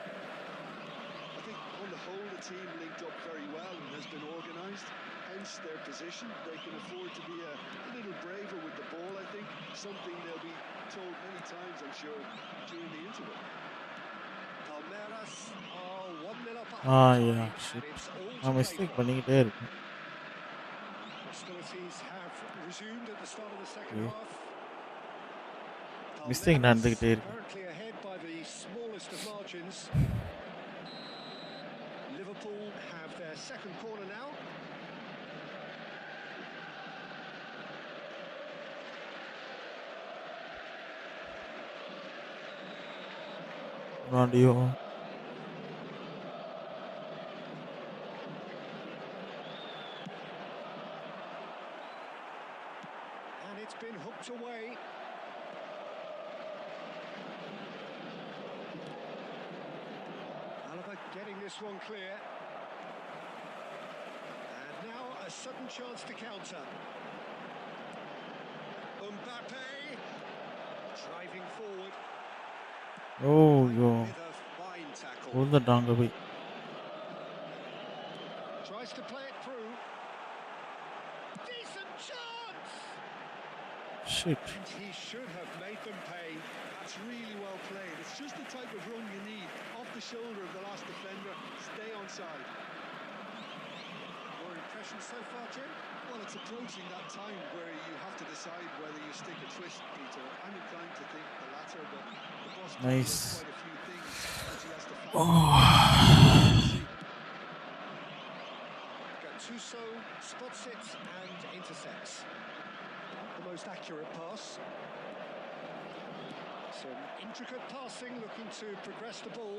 I think on the whole the team linked up very well and has been organised, hence their position. They can afford to be a little braver with the ball, I think. Something they'll be told many times, I'm sure, during the interval. Palmeiras are 1-0 up at Yeah, half-time, shit. and it's all to நான் play mistake for. பண்ணிக்கிட்டே இருக்கேன். Hostilities have resumed at the start of the second Okay. half. Mistake Palmeiras நடந்துக்கிட்டே இருக்கு. currently ahead by the smallest of margins. Liverpool have their second corner now. Radio. And it's been hooked away. Alaba getting this one clear. And now a sudden chance to counter. Mbappe driving forward. Oh, yo. With a fine tackle. Hold the down away. Tries to play it through. Decent chance! Shit. And he should have made them pay. That's really well played. It's just the type of run you need. Off the shoulder of the last defender. Stay onside. Your impressions so far, Jim? Well, it's approaching that time where you have to decide whether you stick or twist, Peter. I'm inclined to think the latter, but the boss Nice. has quite a few things which he has to factor Oh. Gattuso spots it and intercepts. Not the most accurate pass. Some intricate passing, looking to progress the ball.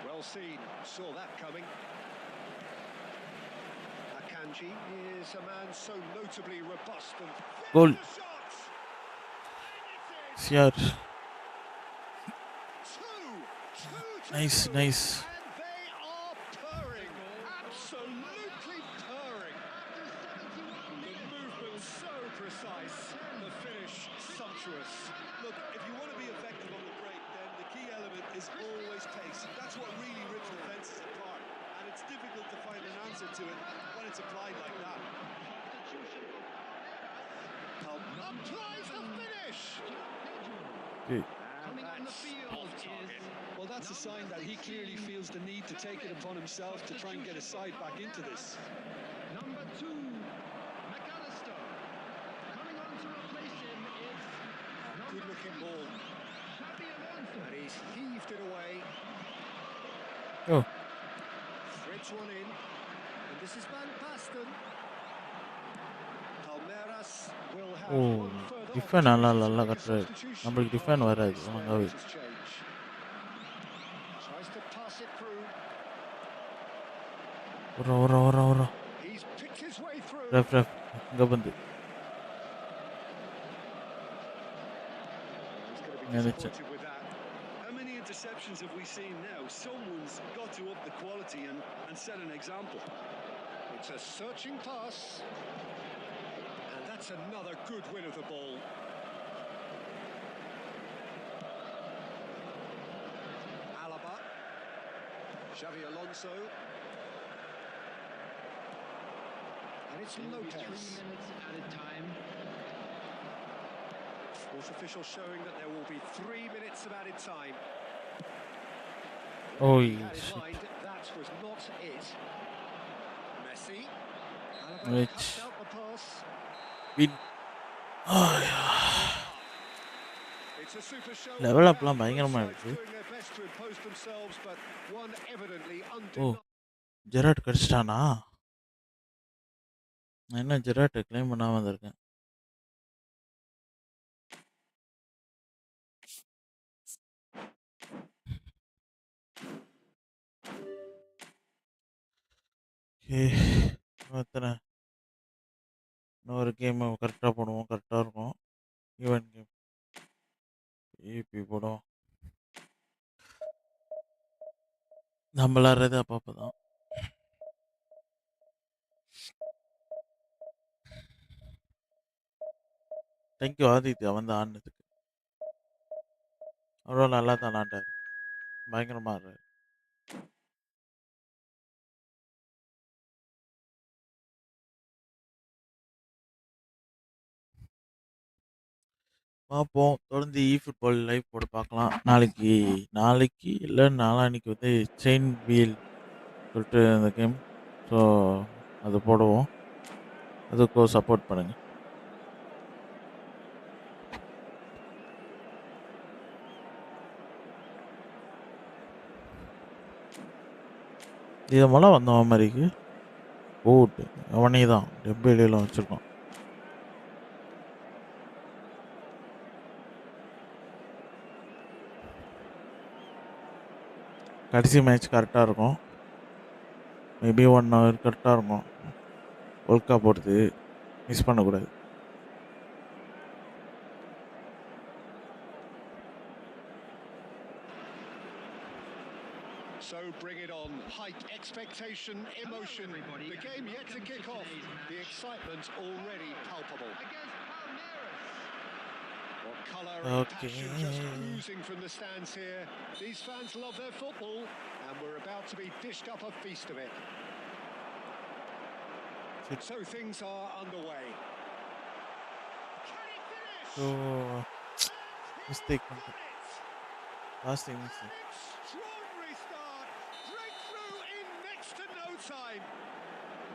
Well seen, saw that coming. Akanji is a man so notably robust and Goal. the shot! CR. Nice, Nice. And they are purring, absolutely purring. The movement so precise, the finish sumptuous. Look, if you want to be effective on the break, then the key element is always pace. That's what really rips defences apart. And it's difficult to find an answer to it when it's applied like that. Applies the finish! Okay. Coming on the field is Well, that's a sign that he clearly feels the need to take it upon himself to try and get his side back into this. number 2, McAllister. Coming on to replace him is Good looking ball, Xabi Alonso. and he's heaved it away. Oh. Threads one in, and this is Van Basten. Palmeiras will have Oh. one further Defend opportunity to நல்லா make a கட்டுறாரு. substitution நம்மளுக்கு defend after வராது this ஒழுங்காவே. momentous change. Tries to pass it through. Vohra. He's picked his way through. Ref. இங்க வந்து. He's going to be Yeah, that's it. disappointed with that. How many interceptions have we seen now? Someone's got to up the quality and set an example. It's a searching pass. And that's another good win of the ball. Alaba. Xavi Alonso. And it's There will be 3 Lopez. minutes added time. Fourth official showing that there will be 3 minutes of added time. Oh, He had in shit. mind that was not it. Messi. Alaba Which- cuts out the pass. Win. Oh, yeah. It's a super show. Level up Both லாம் பயங்கரமா sides இருக்கு. doing their best to impose themselves, but one evidently oh undeniable. Gerard கடிச்சிட்டானா? நான் என்ன ஜெராட்டை claim பண்ணாம வந்திருக்கேன். எத்தனை இன்னொரு கேம் கரெக்டாக போடுவோம், கரெக்டாக இருக்கும். ஈவன் கேம் ஏபி போடுவோம். நம்ம விளாட்றது அப்பப்போ தான். தேங்க்யூ ஆதித்யா வந்து ஆடினதுக்கு. அவரும் நல்லா தான் விளாண்டாரு. பயங்கரமா ஆடுறாரு. பார்ப்போம். தொடர்ந்து eFootball லைவ் போட்டு பார்க்கலாம். நாளைக்கு இல்ல நாளான்னைக்கு வந்து செயின் வீல் சொல்லிட்டு அந்த கேம். ஸோ அது போடுவோம். அதுக்கும் சப்போர்ட் பண்ணுங்க. இது மழை வந்த மாதிரிக்கு போட்டு அவனே தான் டெம்பேலாம் வச்சுருக்கான். கடைசி மேட்ச் கரெக்டாக இருக்கும். மேபி 1 hour கரெக்டாக இருக்கும். வேர்ல்ட் கப் போடுறது மிஸ் பண்ணக்கூடாது. So bring it on. Hype, expectation, emotion. The game yet to kick off. The excitement already palpable. Against Palmeiras. What colour and Okay. passion just oozing from the stands here. These fans love their football, and we're about to be dished up a feast of it. So things are underway. Can he finish? So mistake. Last thing mistake. Extraordinary start. Breakthrough in next to no time.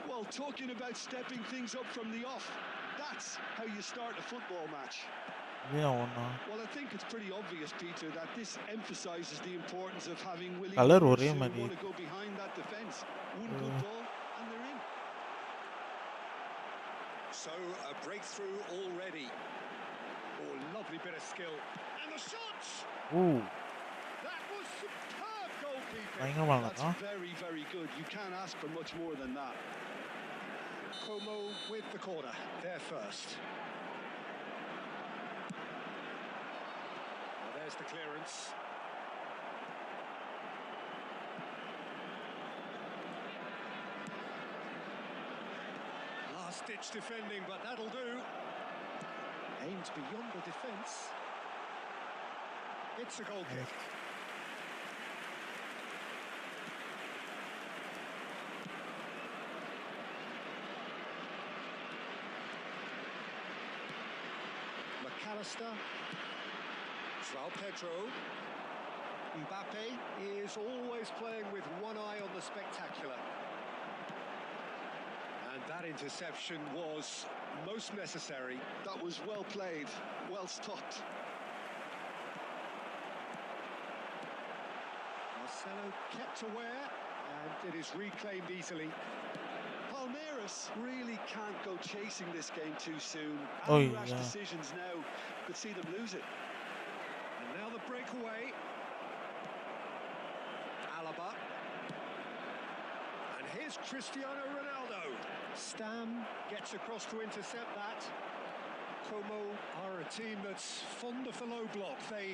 Well, talking about stepping things up from the off, that's how you start a football match. Yeah, one. Well, I think it's pretty obvious, Peter, that this emphasises the importance of having willing Colour players ஒரே who மாதிரி. want to go behind that defence. One good ball and they're in. So a breakthrough already. Oh, lovely bit of skill. And the shots! Ooh. That was superb goalkeeping. பயங்கரமா That's இருந்தான். very, very good. You can't ask for much more than that. Como with the corner, there first. Well, there's the clearance. Last-ditch defending, but that'll do. Aimed beyond the defence. It's a goal kick. McAllister, João Pedro, Mbappe is always playing with one eye on the spectacular. And that interception was most necessary. That was well played, well stopped. Marcelo kept aware, and it is reclaimed easily. Palmeiras really can't go chasing this game too soon. Oh, Any rash yeah. decisions now could see them lose it. And now the breakaway. Alaba. And here's Cristiano Ronaldo. Stam gets across to intercept that. Como are a team that's fond of the low block. They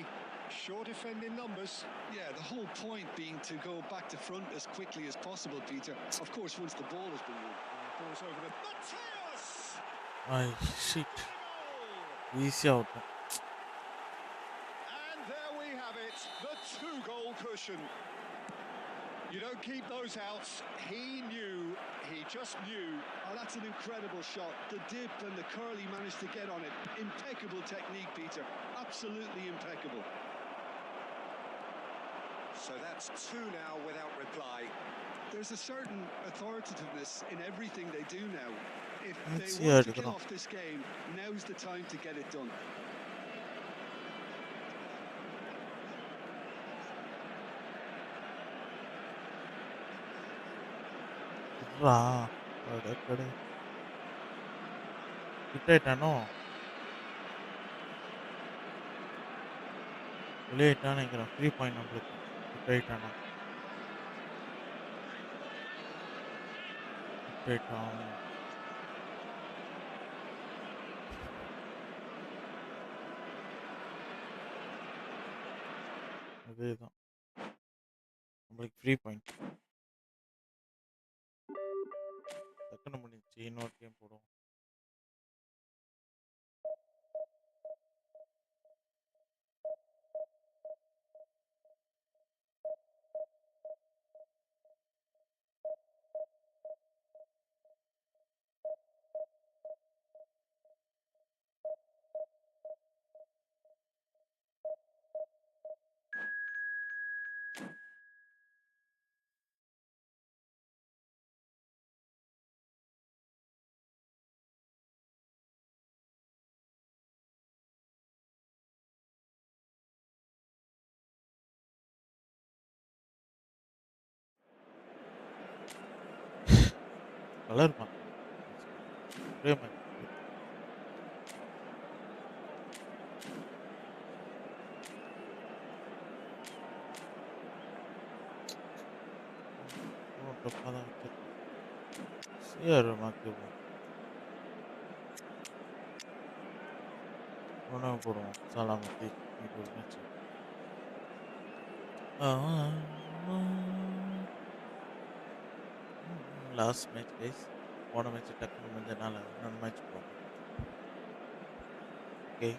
sure defend in numbers. Yeah, the whole point being to go back to front as quickly as possible, Peter. Of course, once the ball has been won. Ball's over the... Mateus! Ay, shit. Goal! Easy out. And there we have it, the two-goal cushion. You don't keep those out. He just knew. Oh, that's an incredible shot. The dip and the curl he managed to get on it. Impeccable technique, Peter. Absolutely impeccable. So that's two now without reply. There's a certain authoritativeness in everything they do now. If Let's they see want how to it kill goes. off this game, now's the time to get it done. రా అక్కడే hit అయిటాను வெளியே ஆயிட்டான்னு நினைக்கிறேன். Free point நம்மளுக்கு hit ஆயிட்டானா hit ஆயிட்டான். அதேதான் நம்மளுக்கு free point டக்குன்னு முடிஞ்சிச்சு. இன்னொரு கேம் போடுவோம். கலர் மாத்தணும். ஒரே மாதிரி இருக்கு. டஃப்பாக தான் வச்சிருக்கேன். சிஆர் மாற்றிடுவோம். ஒன்றா போடுவோம் சாலாமத்தி இது ஒரு மேட்ச். Last match guys. போன மேட்ச் டக்குன்னு முடிஞ்சனால இன்னொரு மேட்ச் போடுறோம். ஓகே,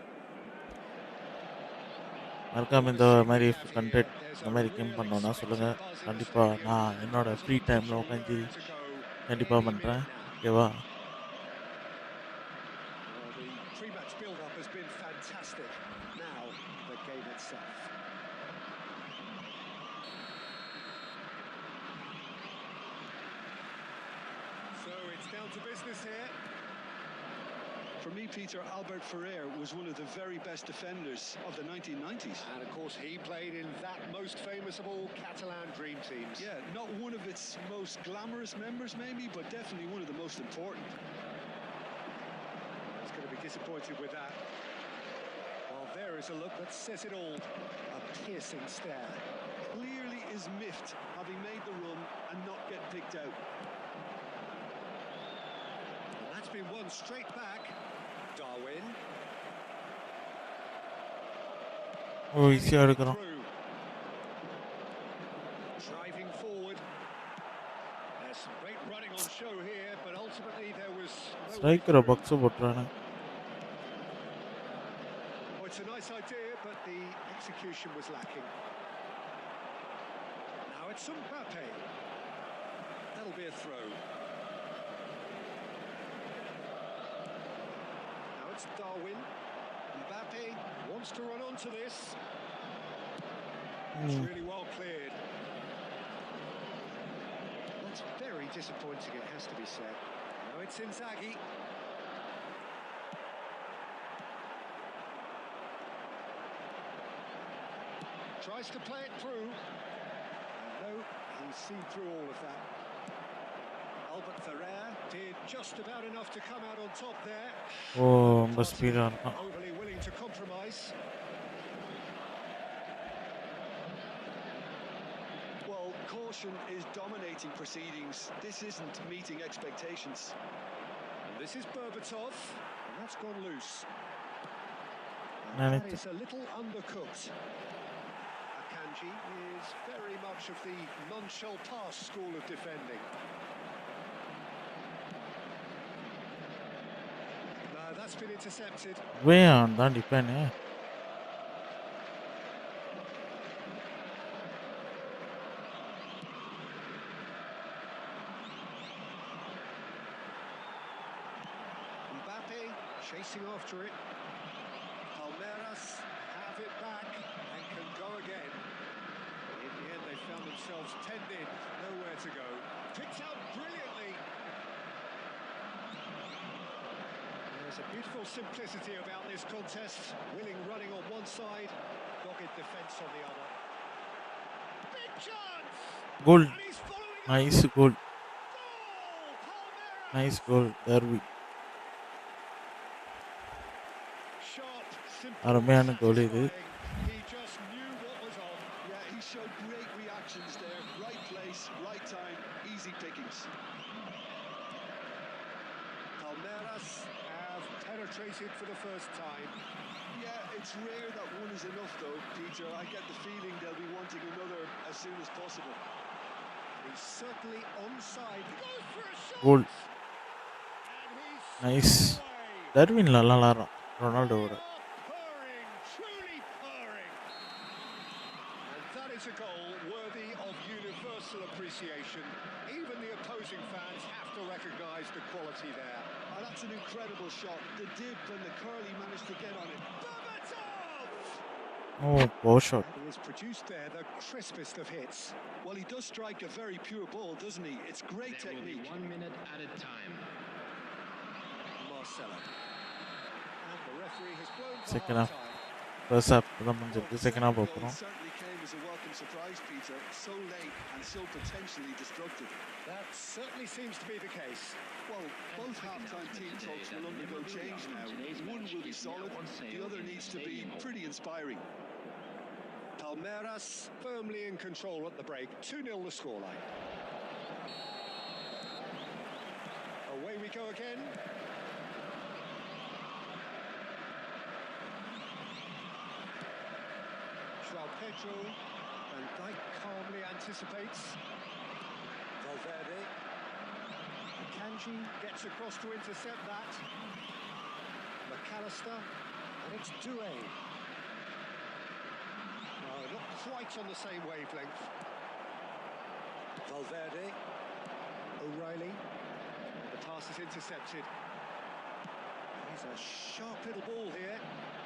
மறக்காம இந்த மாதிரி கண்டென்ட் இந்த மாதிரி கேம் பண்ணோன்னா சொல்லுங்கள். கண்டிப்பாக நான் என்னோட ஃப்ரீ டைமில் உட்காந்து கண்டிப்பாக பண்ணுறேன். ஓகேவா? Well, the pre-match build-up has been fantastic. Now, the game itself. So it's down to business here. For me, Peter, Albert Ferrer was one of the very best defenders of the 1990s. And of course, he played in that most famous of all Catalan dream teams. Yeah, not one of its most glamorous members, maybe, but definitely one of the most important. He's going to be disappointed with that. Well, there is a look that says it all. A piercing stare. Clearly is miffed, having made the run and not get picked out. And that's been won straight back. Darwin. ஓ ஈஸியாக எடுக்கிறோம். Through. Driving forward. There's some great running on show here, but ultimately there was no way ஸ்ட்ரைக்கரை through. பக்ஸு போட்டுறானே. Oh, it's a nice idea, but the execution was lacking. Now it's Mbappe. That'll be a throw. Now it's Darwin. Mbappe wants to run onto this. It's really well cleared. That's very disappointing, it has to be said. Now it's Inzaghi. Tries to play it through. No, he's seen through all of that. Albert Ferrer did just about enough to come out on top there. ஓ ரொம்ப ஸ்பீடாக இருக்கான். Overly willing to compromise. Well, caution is dominating proceedings. This isn't meeting expectations. And this is Berbatov, and that's gone loose. And Man, that is a little undercooked. Akanji is very much of the none shall pass school of defending. No, that's been intercepted. Van தான் டிப்பேனு. Mbappe chasing after it. Palmeiras have it back and can go again. In the end, they found themselves 10 in, nowhere to go. Picked out brilliantly. There's a beautiful simplicity about this contest. Willing running on one side, dogged defence on the other. Big chance! Goal. And he's following up. Nice goal. Goal! Palmeiras! Nice goal. டர்வி. Sharp, simple, அருமையான கோல் இது. satisfying. He just knew what was on. Yeah, he showed great reactions there. Right place, right time, easy pickings. Palmeiras have penetrated for the first time. Yeah, it's rare that one is enough though, Peter. I get the feeling they'll be wanting another as soon as possible. He's certainly onside. He goes for a shot. Goal. And he's nice. away. Darwin நல்லா விளாட்றான் ரொனால்டோவோட. They are purring, truly purring. And that is a goal worthy of universal appreciation. Even the opposing fans have to recognise the quality there. Oh, that's an incredible shot. The dip and the curl he managed to get on it. Berbatov! ஓ power shot. He has produced there the crispest of hits. Well, he does strike a very pure ball, doesn't he? It's great There will be technique. 1 minute at a time. Marcelo. And the referee has blown for Second half. half-time. First half தான் Well, முடிஞ்சிருக்கு. the second second half goal பார்க்குறோம். certainly came as a welcome surprise, Peter. So late and so potentially destructive. That certainly seems to be the case. Well, both half-time team talks will undergo change now. One will be solid, the other needs to be pretty inspiring. Palmeiras firmly in control at the break. 2-0 the scoreline. Away we go again. João Pedro, and Dijk calmly anticipates. Valverde. Kanji gets across to intercept that. McAllister, and it's Doué. No, not quite on the same wavelength. Valverde. O'Reilly. The pass is intercepted. He's a sharp little ball here.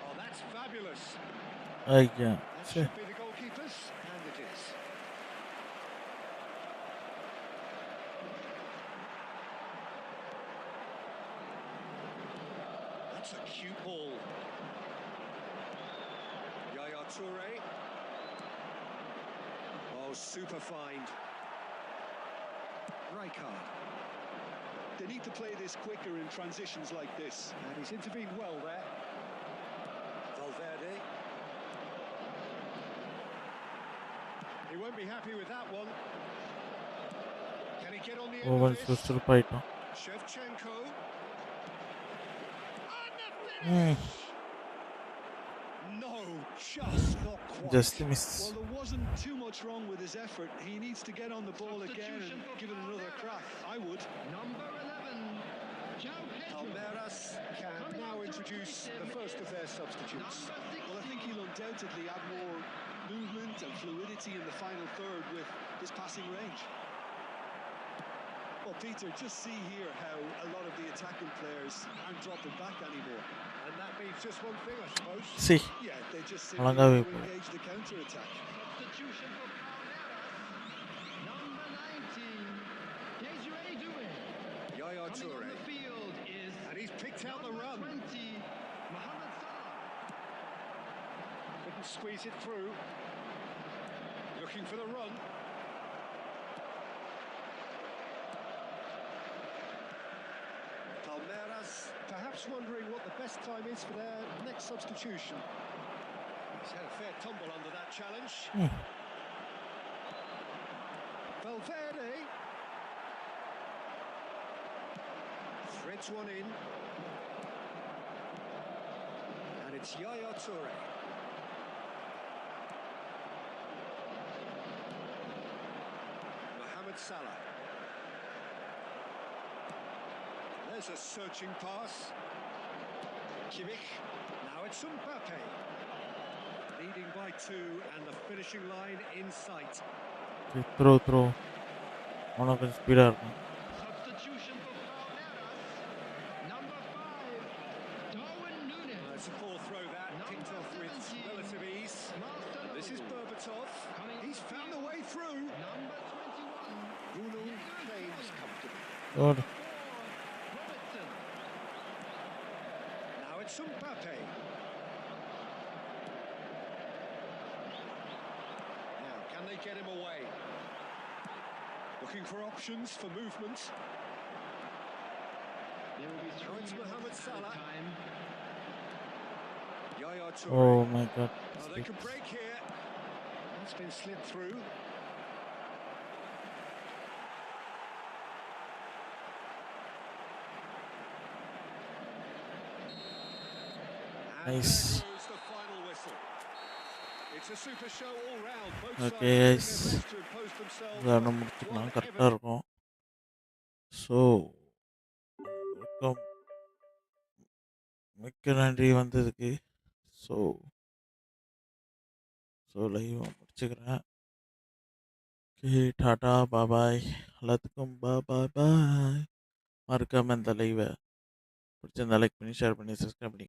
Oh, that's fabulous. ஐயா That say should be the goalkeepers, and it is. That's a cute ball. Yaya Toure. Oh, super find. Rijkaard. They need to play this quicker in transitions like this. And he's intervened well there. Valverde. He won't be happy with that one. Can he get on the end ஓவன் of this? சுறுசுறுப்பாயிட்டோம். Shevchenko. And the ம் finish! No, just not quite. Just miss. Well, there wasn't too much wrong with his effort. He needs to get on the ball again and give it another crack. I would. Number 11, João Pedro. Palmeiras can now introduce the first of their substitutes. Well, I think he'll undoubtedly add more movement and fluidity in the final third with his passing range. Well, Peter, just see here how a lot of the attacking players aren't dropping back anymore. And that means just one thing, I suppose. C Yeah, they just simply அழகாவே want to போகுது. engage the counter-attack. Substitution for Palmeiras. Number 19, Desiree Doué. Yaya Coming on Toure. the field is And he's picked out the number run. 20, Mohamed Salah. Couldn't squeeze it through. Looking for the run. Palmeiras perhaps wondering what the best time is for their next substitution. He's had a fair tumble under that challenge. ம் Valverde threads one in. And it's Yaya Toure. Mohamed Salah. There's a searching pass. Kimmich. Now it's Mbappe. Leading by 2 and the finishing line in sight. Throw அவனும் கொஞ்சம் ஸ்பீடாக இருக்கும். Substitution for Palmeiras. Number 5, Darwin Núñez. It's a poor throw that, picked off with relative ease. Marcelo. This is Berbatov. He's found a way through. Number 21, Bruno claims comfortably. ஓடு. Robertson. Now it's Mbappe. Now, can they get him away? Looking for options for movement. There will be Now it's 3 Mohamed minutes Salah. time. Yaya ஓ Toure. My God. Oh, they can break here. That's been slipped through. And Nice. there goes the final whistle. It's a super show all round. Both Okay, sides guys. doing their best to impose themselves. இதை முடிச்சுக்கலாம், கரெக்டாக இருக்கும். So மிக்க நன்றி வந்ததுக்கு. So live முடிச்சுக்கிறேன். Okay, Tata பாபாய், எல்லாத்துக்கும் பாய். மறக்காமல் இந்த லைவை பிடிச்சிருந்தா லைக் பண்ணி ஷேர் பண்ணி சப்ஸ்கிரைப் பண்ணி